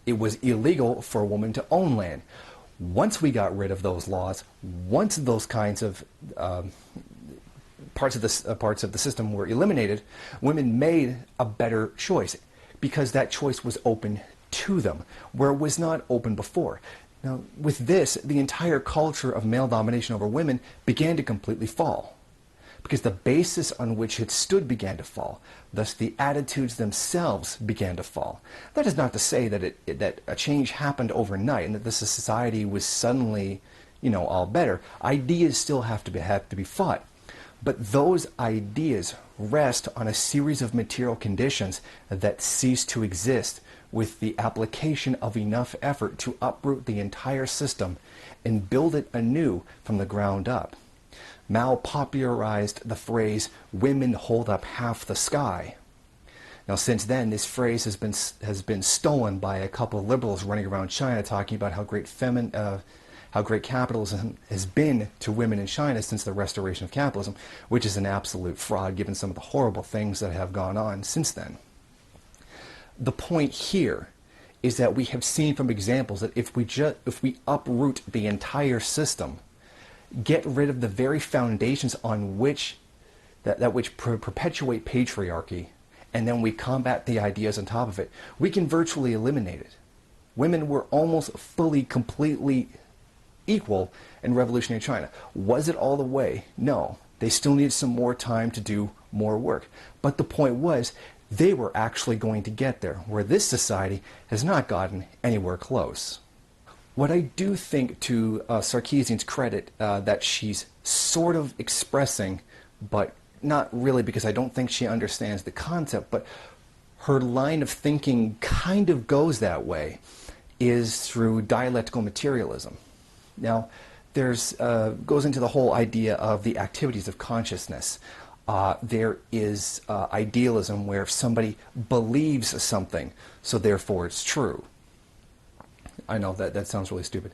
Speaker 1: It was illegal for a woman to own land. Once we got rid of those laws, once those kinds of parts of the system were eliminated, women made a better choice, because that choice was open to them, where it was not open before. Now, with this, the entire culture of male domination over women began to completely fall, because the basis on which it stood began to fall. Thus, the attitudes themselves began to fall. That is not to say that that a change happened overnight and that this society was suddenly, all better. Ideas still have to be fought. But those ideas rest on a series of material conditions that cease to exist with the application of enough effort to uproot the entire system and build it anew from the ground up. Mao popularized the phrase, "women hold up half the sky." Now, since then, this phrase has been stolen by a couple of liberals running around China talking about how great capitalism has been to women in China since the restoration of capitalism, which is an absolute fraud given some of the horrible things that have gone on since then. The point here is that we have seen from examples that if we uproot the entire system, get rid of the very foundations on which perpetuate patriarchy, and then we combat the ideas on top of it, we can virtually eliminate it. Women were almost fully, completely equal in revolutionary China. Was it all the way? No. They still needed some more time to do more work. But the point was, they were actually going to get there, where this society has not gotten anywhere close. What I do think, to Sarkeesian's credit, that she's sort of expressing, but not really, because I don't think she understands the concept, but her line of thinking kind of goes that way, is through dialectical materialism. Now, goes into the whole idea of the activities of consciousness. There is idealism, where if somebody believes something, so therefore it's true. I know that sounds really stupid.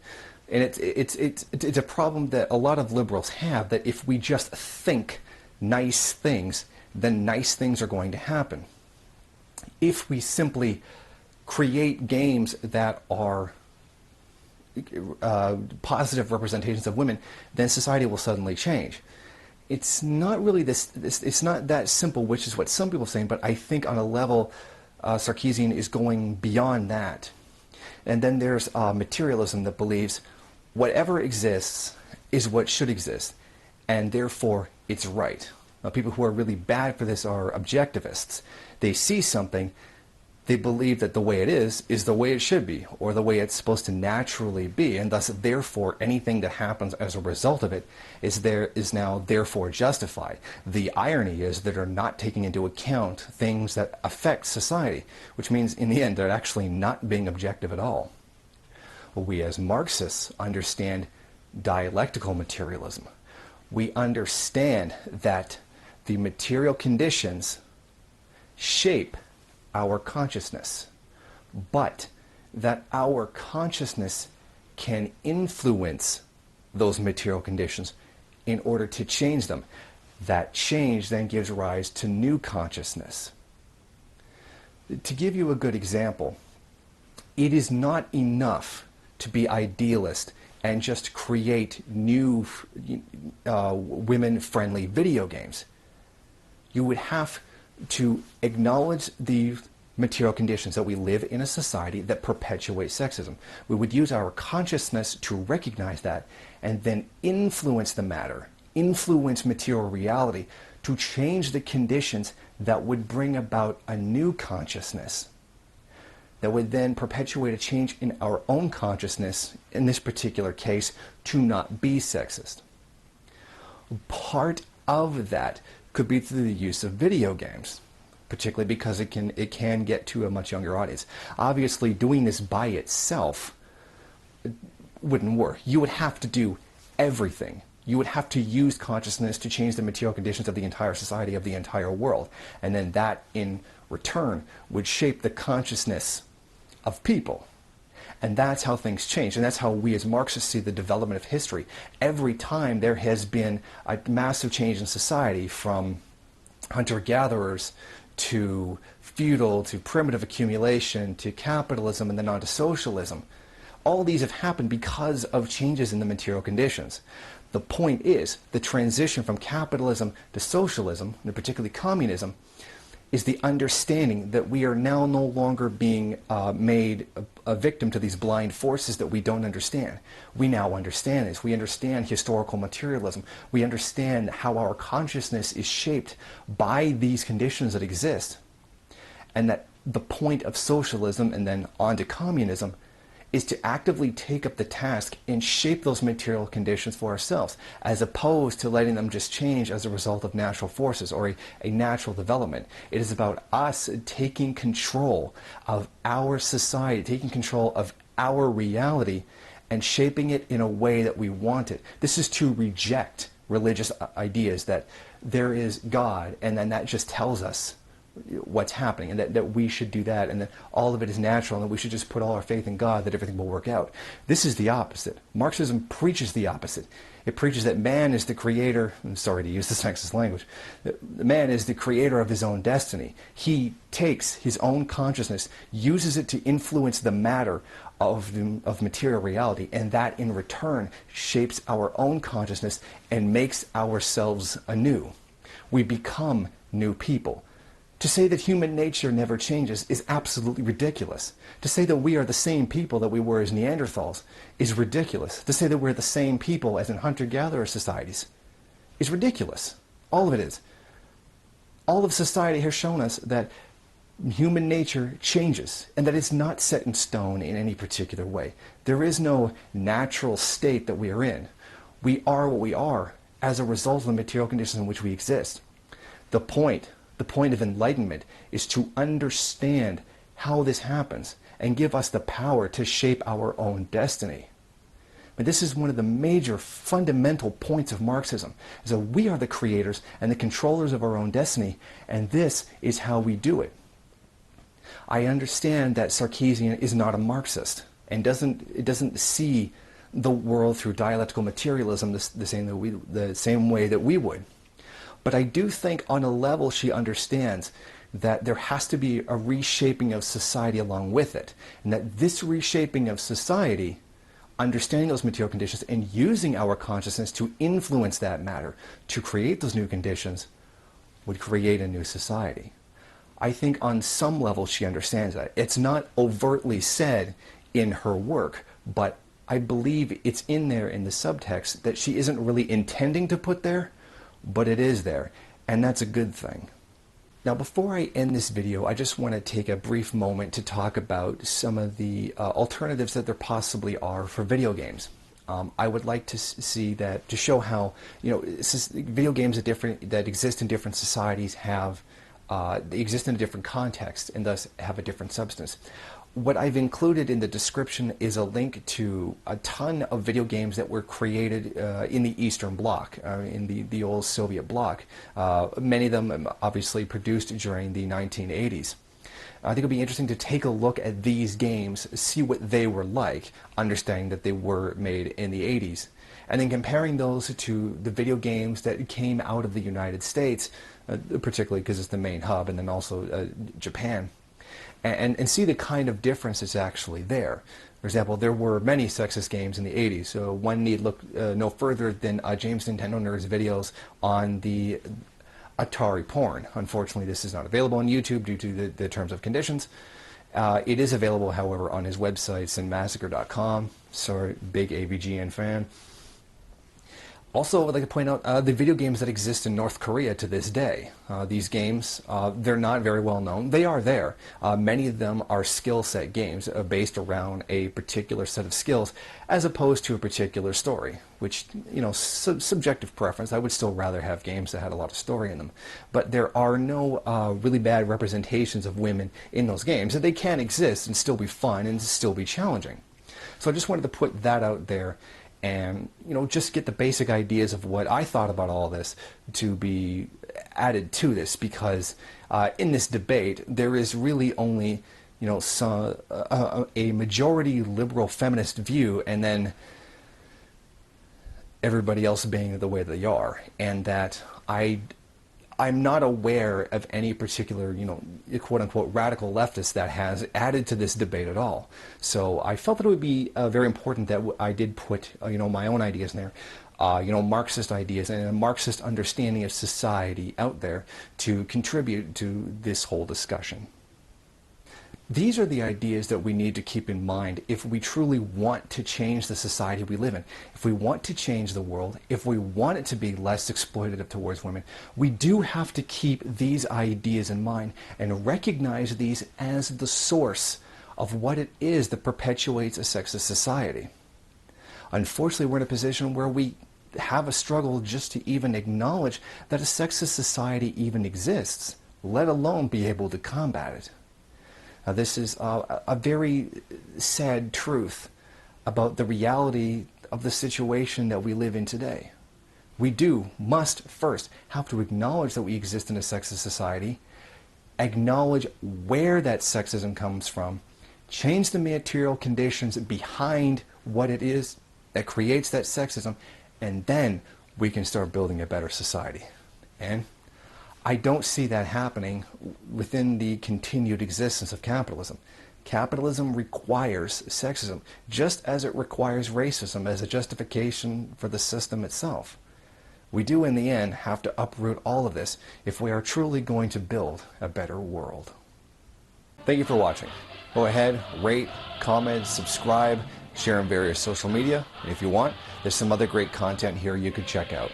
Speaker 1: And it's a problem that a lot of liberals have, that if we just think nice things, then nice things are going to happen. If we simply create games that are positive representations of women, then society will suddenly change. It's not really it's not that simple, which is what some people are saying, but I think on a level, Sarkeesian is going beyond that. And then there's materialism that believes whatever exists is what should exist, and therefore it's right. Now, people who are really bad for this are objectivists. They see something, they believe that the way it is the way it should be, or the way it's supposed to naturally be, and thus, therefore, anything that happens as a result of it is now therefore justified. The irony is that they're not taking into account things that affect society, which means in the end they're actually not being objective at all. We as Marxists understand dialectical materialism. We understand that the material conditions shape our consciousness, but that our consciousness can influence those material conditions in order to change them. That change then gives rise to new consciousness. To give you a good example, it is not enough to be idealist and just create new women-friendly video games. You would have to acknowledge the material conditions that we live in a society that perpetuate sexism. We would use our consciousness to recognize that and then influence the matter, influence material reality to change the conditions that would bring about a new consciousness that would then perpetuate a change in our own consciousness, in this particular case, to not be sexist. Part of that could be through the use of video games, particularly because it can get to a much younger audience. Obviously, doing this by itself wouldn't work. You would have to do everything. You would have to use consciousness to change the material conditions of the entire society, of the entire world. And then that, in return, would shape the consciousness of people. And that's how things change. And that's how we as Marxists see the development of history. Every time there has been a massive change in society, from hunter-gatherers to feudal to primitive accumulation to capitalism and then on to socialism, all these have happened because of changes in the material conditions. The point is, the transition from capitalism to socialism, and particularly communism, is the understanding that we are now no longer being made a victim to these blind forces that we don't understand. We now understand this. We understand historical materialism. We understand how our consciousness is shaped by these conditions that exist. And that the point of socialism and then on to communism is to actively take up the task and shape those material conditions for ourselves, as opposed to letting them just change as a result of natural forces or a natural development. It is about us taking control of our society, taking control of our reality, and shaping it in a way that we want it. This is to reject religious ideas that there is God, and then that just tells us what's happening, and that we should do that, and that all of it is natural, and that we should just put all our faith in God, that everything will work out. This is the opposite. Marxism preaches the opposite. It preaches that man is the creator. I'm sorry to use the sexist language. Man is the creator of his own destiny. He takes his own consciousness, uses it to influence the matter of material reality, and that in return shapes our own consciousness and makes ourselves anew. We become new people. To say that human nature never changes is absolutely ridiculous. To say that we are the same people that we were as Neanderthals is ridiculous. To say that we're the same people as in hunter-gatherer societies is ridiculous. All of it is. All of society has shown us that human nature changes, and that it's not set in stone in any particular way. There is no natural state that we are in. We are what we are as a result of the material conditions in which we exist. The point of enlightenment is to understand how this happens and give us the power to shape our own destiny. But this is one of the major fundamental points of Marxism, is that we are the creators and the controllers of our own destiny, and this is how we do it. I understand that Sarkeesian is not a Marxist and doesn't see the world through dialectical materialism the same way that we would. But I do think on a level she understands that there has to be a reshaping of society along with it, and that this reshaping of society, understanding those material conditions and using our consciousness to influence that matter, to create those new conditions, would create a new society. I think on some level she understands that. It's not overtly said in her work, but I believe it's in there in the subtext that she isn't really intending to put there, but it is there, and that's a good thing. Now, before I end this video, I just want to take a brief moment to talk about some of the alternatives that there possibly are for video games. I would like to see that, to show how, video games that exist in different societies they exist in a different context and thus have a different substance. What I've included in the description is a link to a ton of video games that were created in the Eastern Bloc, in the old Soviet bloc. Many of them obviously produced during the 1980s. I think it'll be interesting to take a look at these games, see what they were like, understanding that they were made in the 80s, and then comparing those to the video games that came out of the United States, particularly because it's the main hub, and then also Japan, and see the kind of difference that's actually there. For example, there were many sexist games in the 80s, so one need look no further than James Nintendo Nerd's videos on the Atari porn. Unfortunately, this is not available on YouTube due to the terms of conditions. It is available, however, on his website, sinmassacre.com. Sorry, big AVGN fan. Also, I would like to point out the video games that exist in North Korea to this day. These games, they're not very well known. They are there. Many of them are skill set games based around a particular set of skills as opposed to a particular story, which, subjective preference. I would still rather have games that had a lot of story in them. But there are no really bad representations of women in those games. They can exist and still be fun and still be challenging. So I just wanted to put that out there, and just get the basic ideas of what I thought about all this to be added to this, because in this debate there is really only a majority liberal feminist view, and then everybody else being the way they are, and that I'm not aware of any particular, quote-unquote radical leftist that has added to this debate at all. So I felt that it would be very important that I did put, my own ideas in there, Marxist ideas and a Marxist understanding of society out there to contribute to this whole discussion. These are the ideas that we need to keep in mind if we truly want to change the society we live in. If we want to change the world, if we want it to be less exploitative towards women, we do have to keep these ideas in mind and recognize these as the source of what it is that perpetuates a sexist society. Unfortunately, we're in a position where we have a struggle just to even acknowledge that a sexist society even exists, let alone be able to combat it. Now, this is a very sad truth about the reality of the situation that we live in today. We must first have to acknowledge that we exist in a sexist society, acknowledge where that sexism comes from, change the material conditions behind what it is that creates that sexism, and then we can start building a better society. And I don't see that happening within the continued existence of capitalism. Capitalism requires sexism, just as it requires racism as a justification for the system itself. We do, in the end, have to uproot all of this if we are truly going to build a better world. Thank you for watching. Go ahead, rate, comment, subscribe, share on various social media, and if you want, there's some other great content here you could check out.